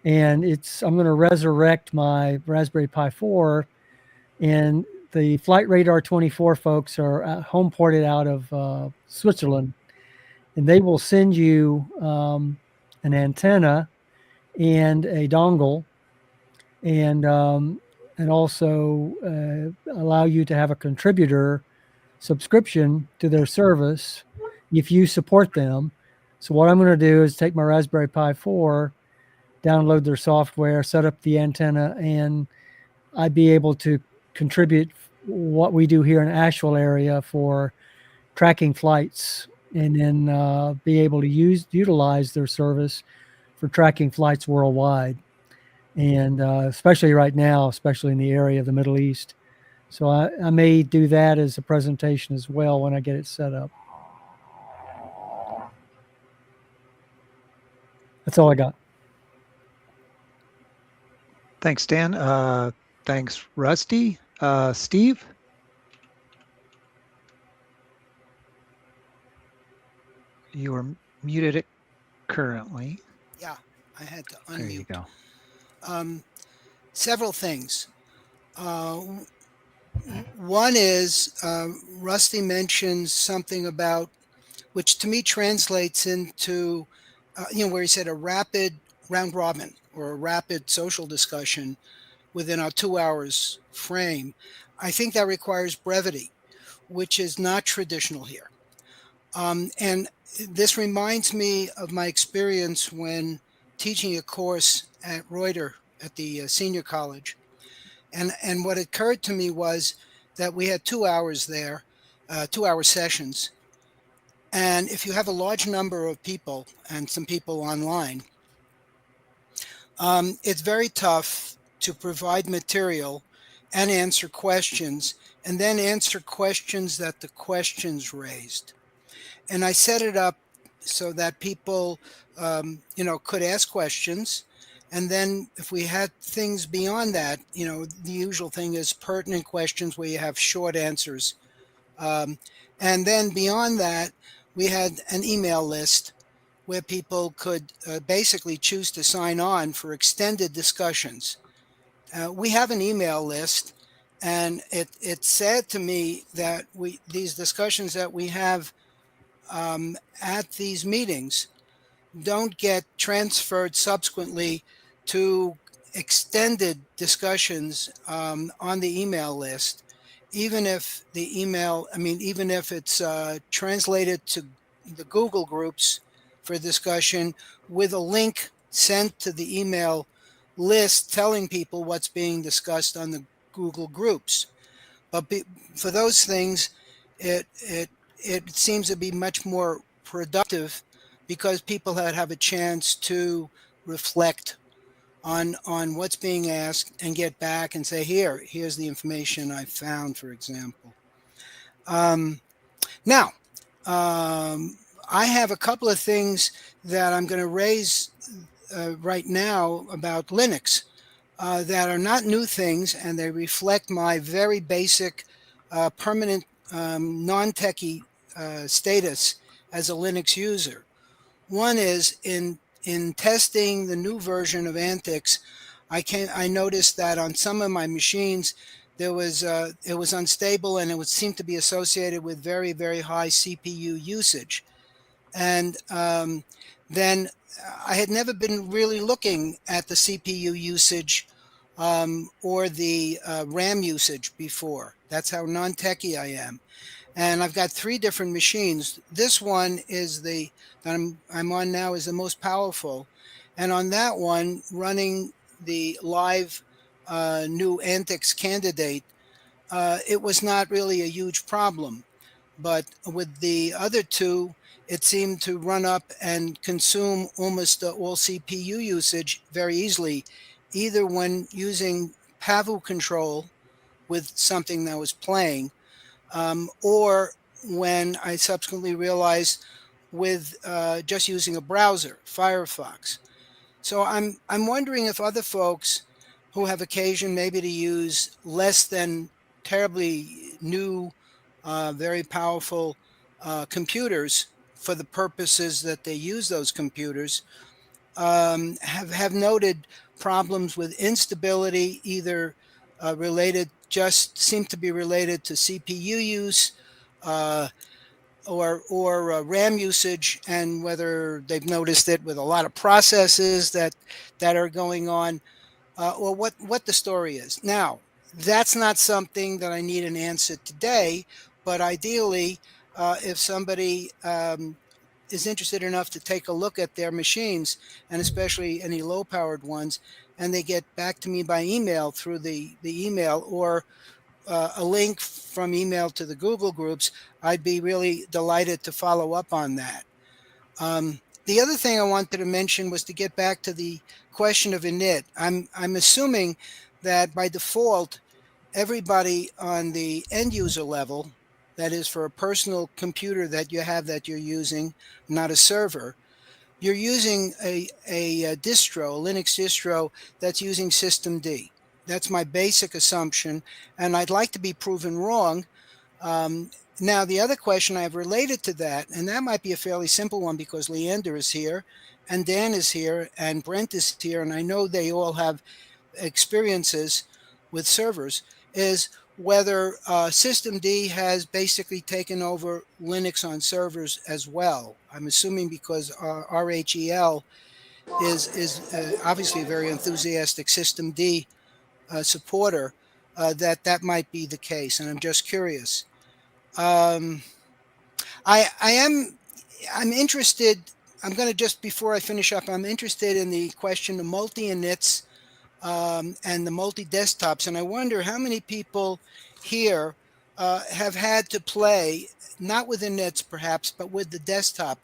and I'm going to resurrect my Raspberry Pi 4, and the Flight Radar 24 folks are home ported out of Switzerland. And they will send you an antenna and a dongle, and also allow you to have a contributor subscription to their service if you support them. So what I'm going to do is take my Raspberry Pi 4, download their software, set up the antenna, and I'd be able to contribute what we do here in Asheville area for tracking flights, and then be able to utilize their service for tracking flights worldwide, and especially right now, especially in the area of the Middle East. So I may do that as a presentation as well when I get it set up. That's all I got. Thanks, Dan. Thanks, Rusty. Steve? You are muted currently. Yeah, I had to unmute. There you go. Several things. One is Rusty mentions something about, which to me translates into, where he said a rapid round robin or a rapid social discussion within a 2 hours frame. I think that requires brevity, which is not traditional here. And this reminds me of my experience when teaching a course at Reuter at the senior college. And what occurred to me was that we had 2 hours there, 2 hour sessions. And if you have a large number of people and some people online, it's very tough to provide material and answer questions, and then answer questions that the questions raised. And I set it up so that people, could ask questions. And then if we had things beyond that, the usual thing is pertinent questions where you have short answers. And then beyond that, we had an email list where people could basically choose to sign on for extended discussions. We have an email list, and it's sad to me that these discussions that we have at these meetings don't get transferred subsequently to extended discussions on the email list, even if even if it's translated to the Google groups for discussion with a link sent to the email list telling people what's being discussed on the Google groups. But for those things, it it seems to be much more productive because people have a chance to reflect on what's being asked and get back and say, here's the information I found, for example. Now, I have a couple of things that I'm going to raise right now about Linux that are not new things, and they reflect my very basic permanent non-techie status as a Linux user. One is in testing the new version of Antix, I noticed that on some of my machines it was unstable, and it would seem to be associated with very, very high CPU usage. And then I had never been really looking at the CPU usage or the RAM usage before. That's how non-techie I am. And I've got 3 different machines. This one is that I'm on now is the most powerful. And on that one, running the live new Antix candidate, it was not really a huge problem. But with the other 2, it seemed to run up and consume almost all CPU usage very easily, either when using Pavu control with something that was playing, or when I subsequently realized with just using a browser, Firefox. So I'm wondering if other folks who have occasion maybe to use less than terribly new, very powerful computers for the purposes that they use those computers, have noted problems with instability, either seem to be related to CPU use or RAM usage, and whether they've noticed it with a lot of processes that are going on, or what the story is. Now, that's not something that I need an answer today, but ideally, if somebody is interested enough to take a look at their machines, and especially any low-powered ones, and they get back to me by email through the email, or a link from email to the Google groups, I'd be really delighted to follow up on that. The other thing I wanted to mention was to get back to the question of init. I'm assuming that by default, everybody on the end user level, that is for a personal computer that you have that you're using, not a server, you're using a distro, a Linux distro that's using systemd. That's my basic assumption, and I'd like to be proven wrong. Now, the other question I have related to that, and that might be a fairly simple one because Leander is here, and Dan is here, and Brent is here, and I know they all have experiences with servers, is whether systemd has basically taken over Linux on servers as well. I'm assuming because RHEL is obviously a very enthusiastic systemd supporter, that might be the case, and I'm just curious. I'm interested. I'm going to just before I finish up, I'm interested in the question of multi-inits and the multi-desktops, and I wonder how many people here have had to play, not with inits perhaps, but with the desktop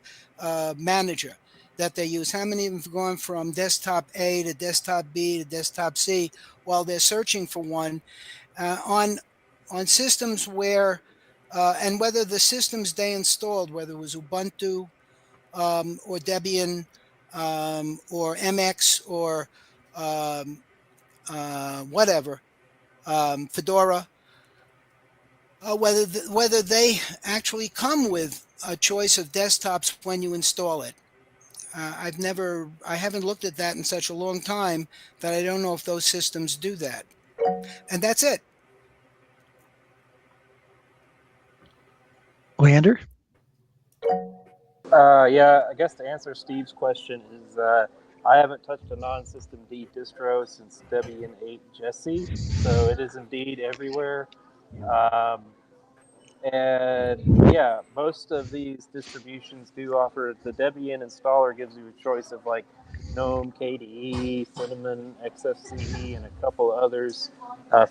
manager that they use. How many have gone from desktop A to desktop B to desktop C while they're searching for one on systems where, and whether the systems they installed, whether it was Ubuntu or Debian or MX or whatever, Fedora, whether they actually come with a choice of desktops when you install it. I haven't looked at that in such a long time that I don't know if those systems do that. And that's it. Leander? Yeah, I guess to answer Steve's question is I haven't touched a non-systemd distro since Debian 8 Jitsi, so it is indeed everywhere. And yeah, most of these distributions do offer, the Debian installer gives you a choice of like GNOME, KDE, Cinnamon, XFCE, and a couple others.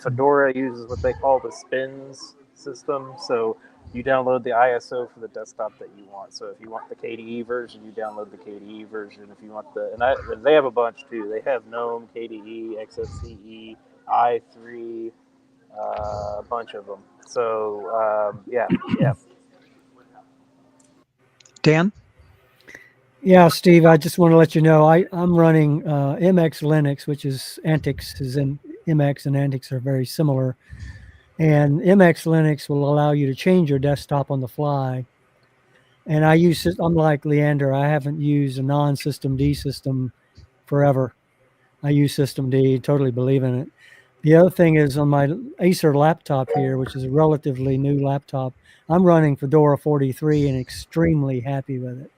Fedora uses what they call the spins system. So you download the ISO for the desktop that you want. So if you want the KDE version, you download the KDE version. If you want they have a bunch too. They have GNOME, KDE, XFCE, i3, a bunch of them. So yeah. Dan? Yeah, Steve, I just want to let you know I'm running MX Linux, which is Antix, is in MX and Antix are very similar. And MX Linux will allow you to change your desktop on the fly. And I'm like Leander, I haven't used a non-System D system forever. I use System D, totally believe in it. The other thing is on my Acer laptop here, which is a relatively new laptop, I'm running Fedora 43 and extremely happy with it.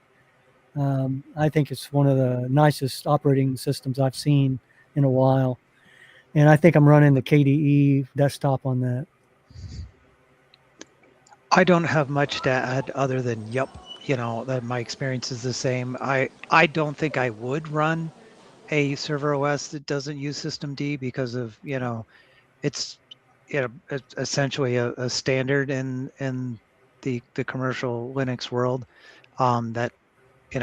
I think it's one of the nicest operating systems I've seen in a while. And I think I'm running the KDE desktop on that. I don't have much to add other than, that my experience is the same. I don't think I would run a server OS that doesn't use Systemd because of, it's essentially a standard in the commercial Linux world, that it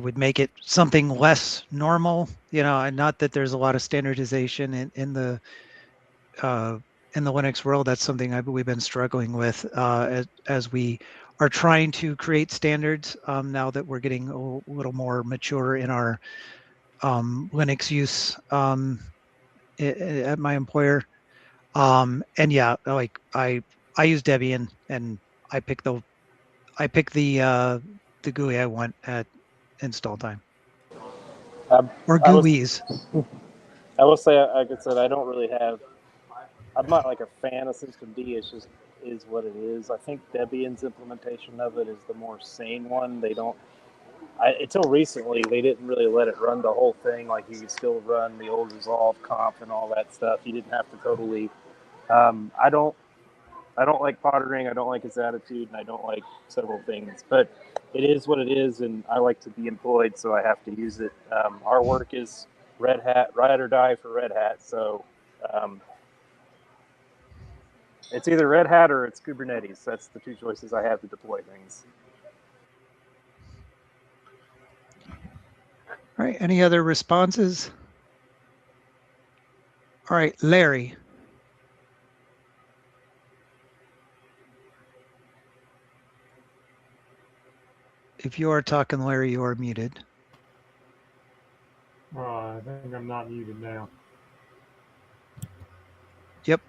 would make it something less normal, and not that there's a lot of standardization in the Linux world. That's something we've been struggling with as we are trying to create standards now that we're getting a little more mature in our Linux use at my employer. And yeah, like I use Debian, and I pick the GUI I want at install time, or GUIs. I will say, like I said, I don't really have. I'm not like a fan of Systemd. It's just is what it is. I think Debian's implementation of it is the more sane one. They don't. Until recently, they didn't really let it run the whole thing. Like you could still run the old resolve conf and all that stuff. You didn't have to totally. I don't like Pottering. I don't like his attitude, and I don't like several things. But it is what it is, and I like to be employed, so I have to use it. Our work is Red Hat, ride or die for Red Hat. So it's either Red Hat or it's Kubernetes. That's the two choices I have to deploy things. All right. Any other responses? All right, Larry. If you are talking, Larry, you are muted. I think I'm not muted now. Yep.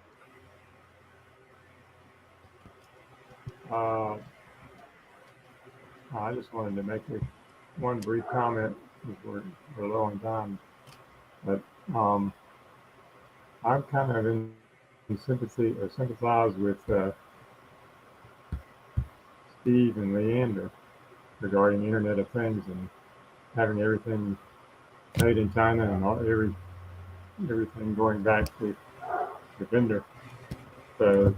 I just wanted to make one brief comment because we're low on time. But I'm kind of in sympathy or sympathize with Steve and Leander regarding Internet of Things and having everything made in China and everything going back to the vendor. So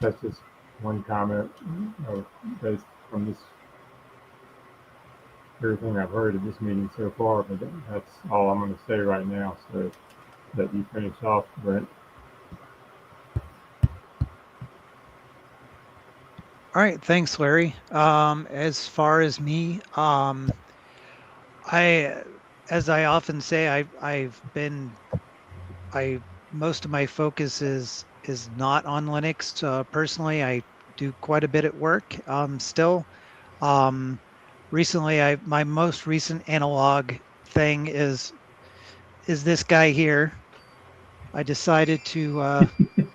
that's just one comment based from everything I've heard in this meeting so far, but that's all I'm going to say right now. So that you finish off, Brent. All right, thanks, Larry. As far as me, as I often say, most of my focus is not on Linux. Personally, I do quite a bit at work still. Recently, my most recent analog thing is this guy here. I decided to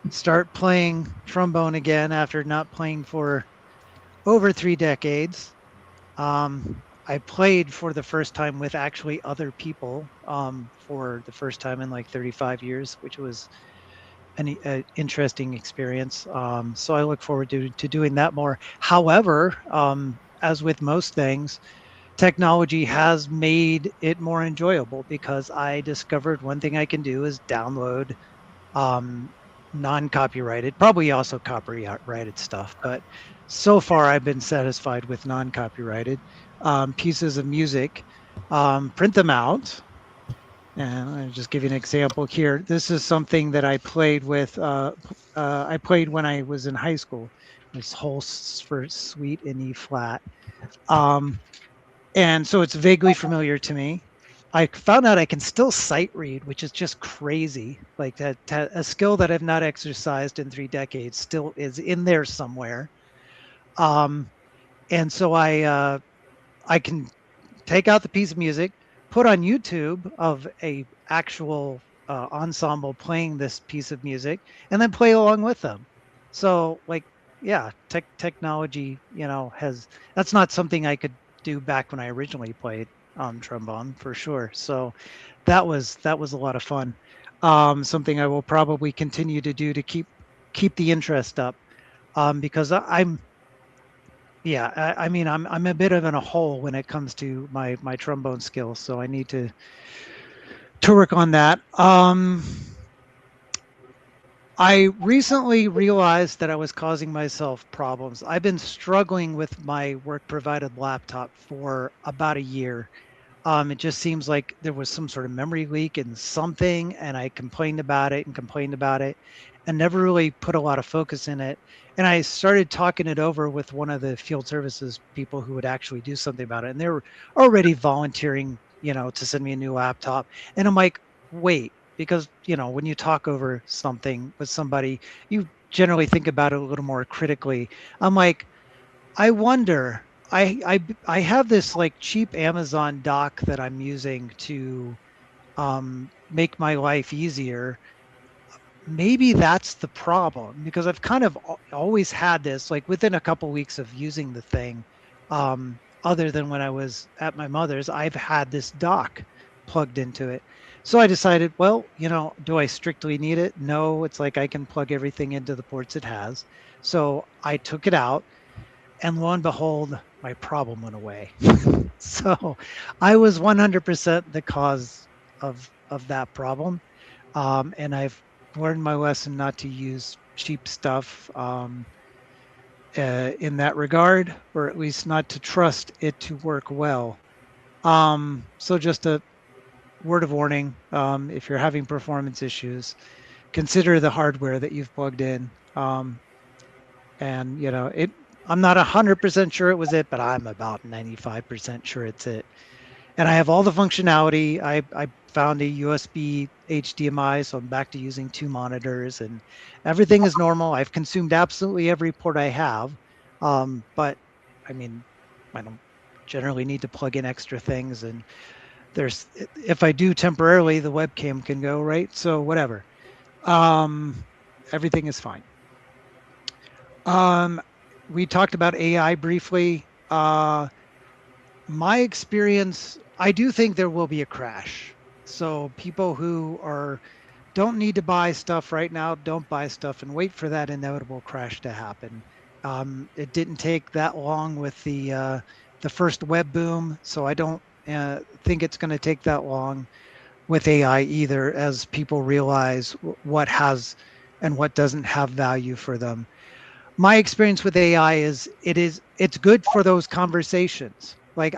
start playing trombone again after not playing for over 3 decades. I played for the first time with actually other people for the first time in like 35 years, which was an interesting experience. So I look forward to doing that more. However, as with most things, technology has made it more enjoyable because I discovered one thing I can do is download non-copyrighted, probably also copyrighted stuff, but so far I've been satisfied with non-copyrighted pieces of music, print them out, And I'll just give you an example here. This is something that I played with. I played when I was in high school. This whole first suite in E flat, and so it's vaguely familiar to me. I found out I can still sight read, which is just crazy. Like that, a skill that I've not exercised in 3 decades still is in there somewhere. And so I can take out the piece of music, put on YouTube of a actual ensemble playing this piece of music, and then play along with them. So like, yeah, technology, that's not something I could do back when I originally played trombone for sure. So that was a lot of fun. Something I will probably continue to do to keep the interest up, because I mean, I'm a bit of in a hole when it comes to my trombone skills, so I need to work on that. I recently realized that I was causing myself problems. I've been struggling with my work provided laptop for about a year. It just seems like there was some sort of memory leak in something, and I complained about it and never really put a lot of focus in it. And I started talking it over with one of the field services people who would actually do something about it. And they were already volunteering, to send me a new laptop. And I'm like, wait, because, when you talk over something with somebody, you generally think about it a little more critically. I'm like, I wonder. I have this like cheap Amazon dock that I'm using to make my life easier. Maybe that's the problem, because I've kind of always had this, like within a couple weeks of using the thing. Other than when I was at my mother's, I've had this dock plugged into it. So I decided, well, do I strictly need it? No, it's like I can plug everything into the ports it has. So I took it out, and lo and behold, my problem went away. So I was 100% the cause of that problem. And I've learned my lesson not to use cheap stuff in that regard, or at least not to trust it to work well. So just a word of warning, if you're having performance issues, consider the hardware that you've plugged in. And I'm not 100% sure it was it, but I'm about 95% sure it's it. And I have all the functionality. I found a USB HDMI, so I'm back to using 2 monitors, and everything is normal. I've consumed absolutely every port I have. But I mean, I don't generally need to plug in extra things. And if I do temporarily, the webcam can go, right? So whatever. Everything is fine. We talked about AI briefly. My experience, I do think there will be a crash. So people who don't need to buy stuff right now, don't buy stuff and wait for that inevitable crash to happen. It didn't take that long with the first web boom, so I don't think it's going to take that long with AI either, as people realize what has and what doesn't have value for them. My experience with AI is it's good for those conversations. Like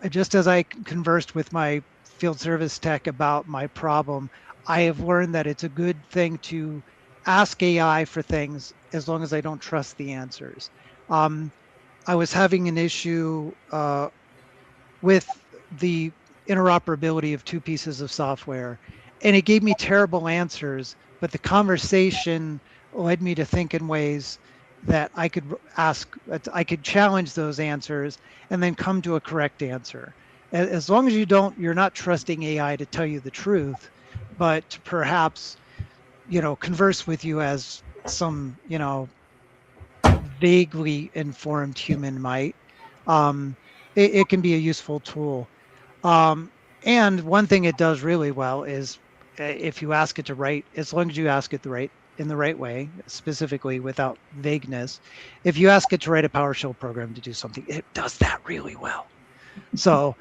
just as I conversed with my field service tech about my problem, I have learned that it's a good thing to ask AI for things as long as I don't trust the answers. I was having an issue with the interoperability of 2 pieces of software, and it gave me terrible answers, but the conversation led me to think in ways that I could challenge those answers and then come to a correct answer. As long as you're not trusting AI to tell you the truth, but to perhaps, converse with you as some, vaguely informed human might, it can be a useful tool. And one thing it does really well is if you ask it to write, as long as you ask it in the right way, specifically without vagueness, if you ask it to write a PowerShell program to do something, it does that really well. So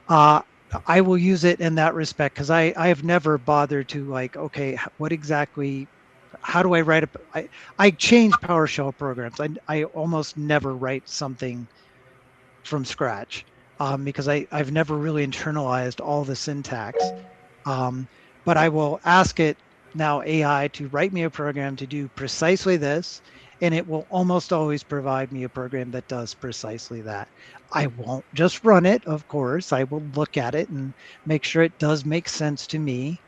I will use it in that respect, because I have never bothered to like, okay, how do I write I change PowerShell programs. I almost never write something from scratch. because I've never really internalized all the syntax. But I will ask it now, AI, to write me a program to do precisely this, and it will almost always provide me a program that does precisely that. I won't just run it, of course. I will look at it and make sure it does make sense to me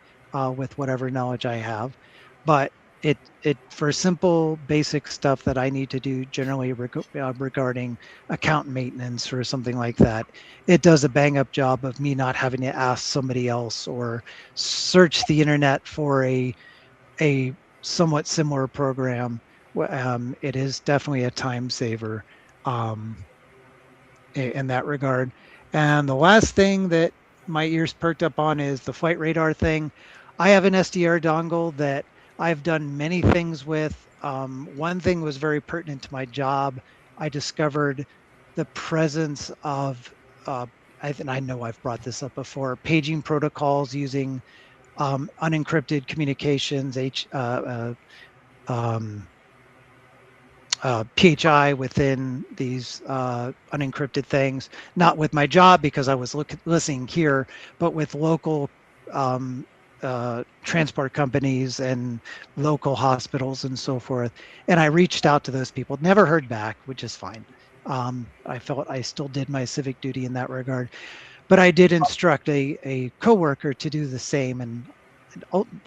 with whatever knowledge I have. But it for simple basic stuff that I need to do generally regarding account maintenance or something like that, it does a bang up job of me not having to ask somebody else or search the internet for a somewhat similar program. It is definitely a time saver in that regard. And the last thing that my ears perked up on is the flight radar thing. I have an SDR dongle that I've done many things with. One thing was very pertinent to my job. I discovered the presence of, and I know I've brought this up before, paging protocols using unencrypted communications, PHI within these unencrypted things, not with my job because I was listening here, but with local transport companies and local hospitals and so forth. And I reached out to those people, never heard back, which is fine. I felt I still did my civic duty in that regard, but I did instruct a coworker to do the same. And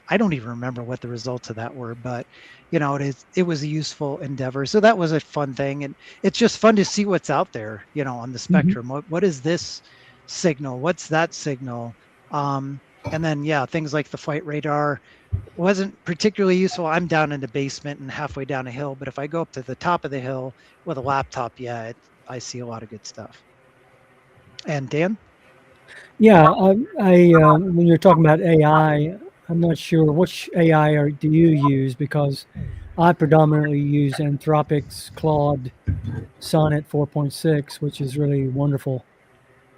I don't even remember what the results of that were, but it was a useful endeavor. So that was a fun thing. And it's just fun to see what's out there, on the spectrum. What is this signal? What's that signal? And then, things like the flight radar wasn't particularly useful. I'm down in the basement and halfway down a hill, but if I go up to the top of the hill with a laptop, I see a lot of good stuff. And Dan? Yeah, when you're talking about AI, I'm not sure which AI do you use, because I predominantly use Anthropic's Claude Sonnet 4.6, which is really wonderful,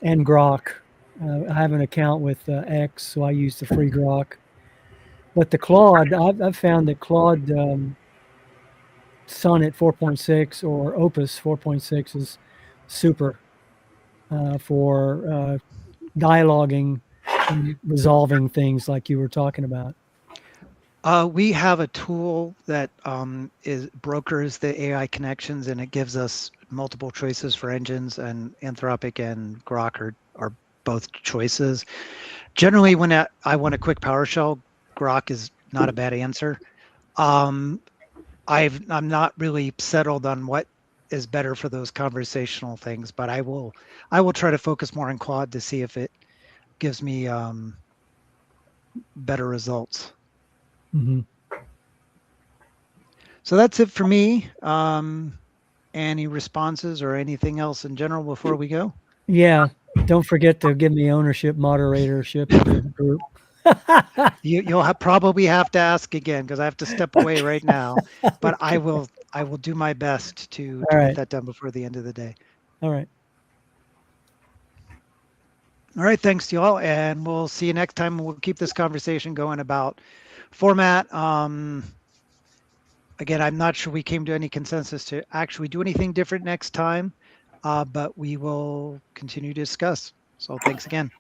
and Grok. I have an account with X, so I use the free Grok. But the Claude, I've found that Claude Sonnet 4.6 or Opus 4.6 is super for dialoguing and resolving things like you were talking about. We have a tool that brokers the AI connections, and it gives us multiple choices for engines, and Anthropic and Grok are both choices. Generally, when I want a quick PowerShell, Grok is not a bad answer. I'm not really settled on what is better for those conversational things, but I will try to focus more on Claude to see if it gives me better results. Mm-hmm. So that's it for me. Any responses or anything else in general before we go? Yeah, don't forget to give me ownership, moderatorship of the group. You'll probably have to ask again, because I have to step away right now. But I will do my best to get that done before the end of the day. All right. All right. Thanks to you all, and we'll see you next time. We'll keep this conversation going about format. Again, I'm not sure we came to any consensus to actually do anything different next time, but we will continue to discuss. So thanks again.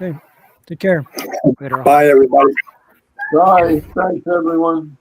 Okay. Take care. Bye, everybody. Bye. Thanks, everyone.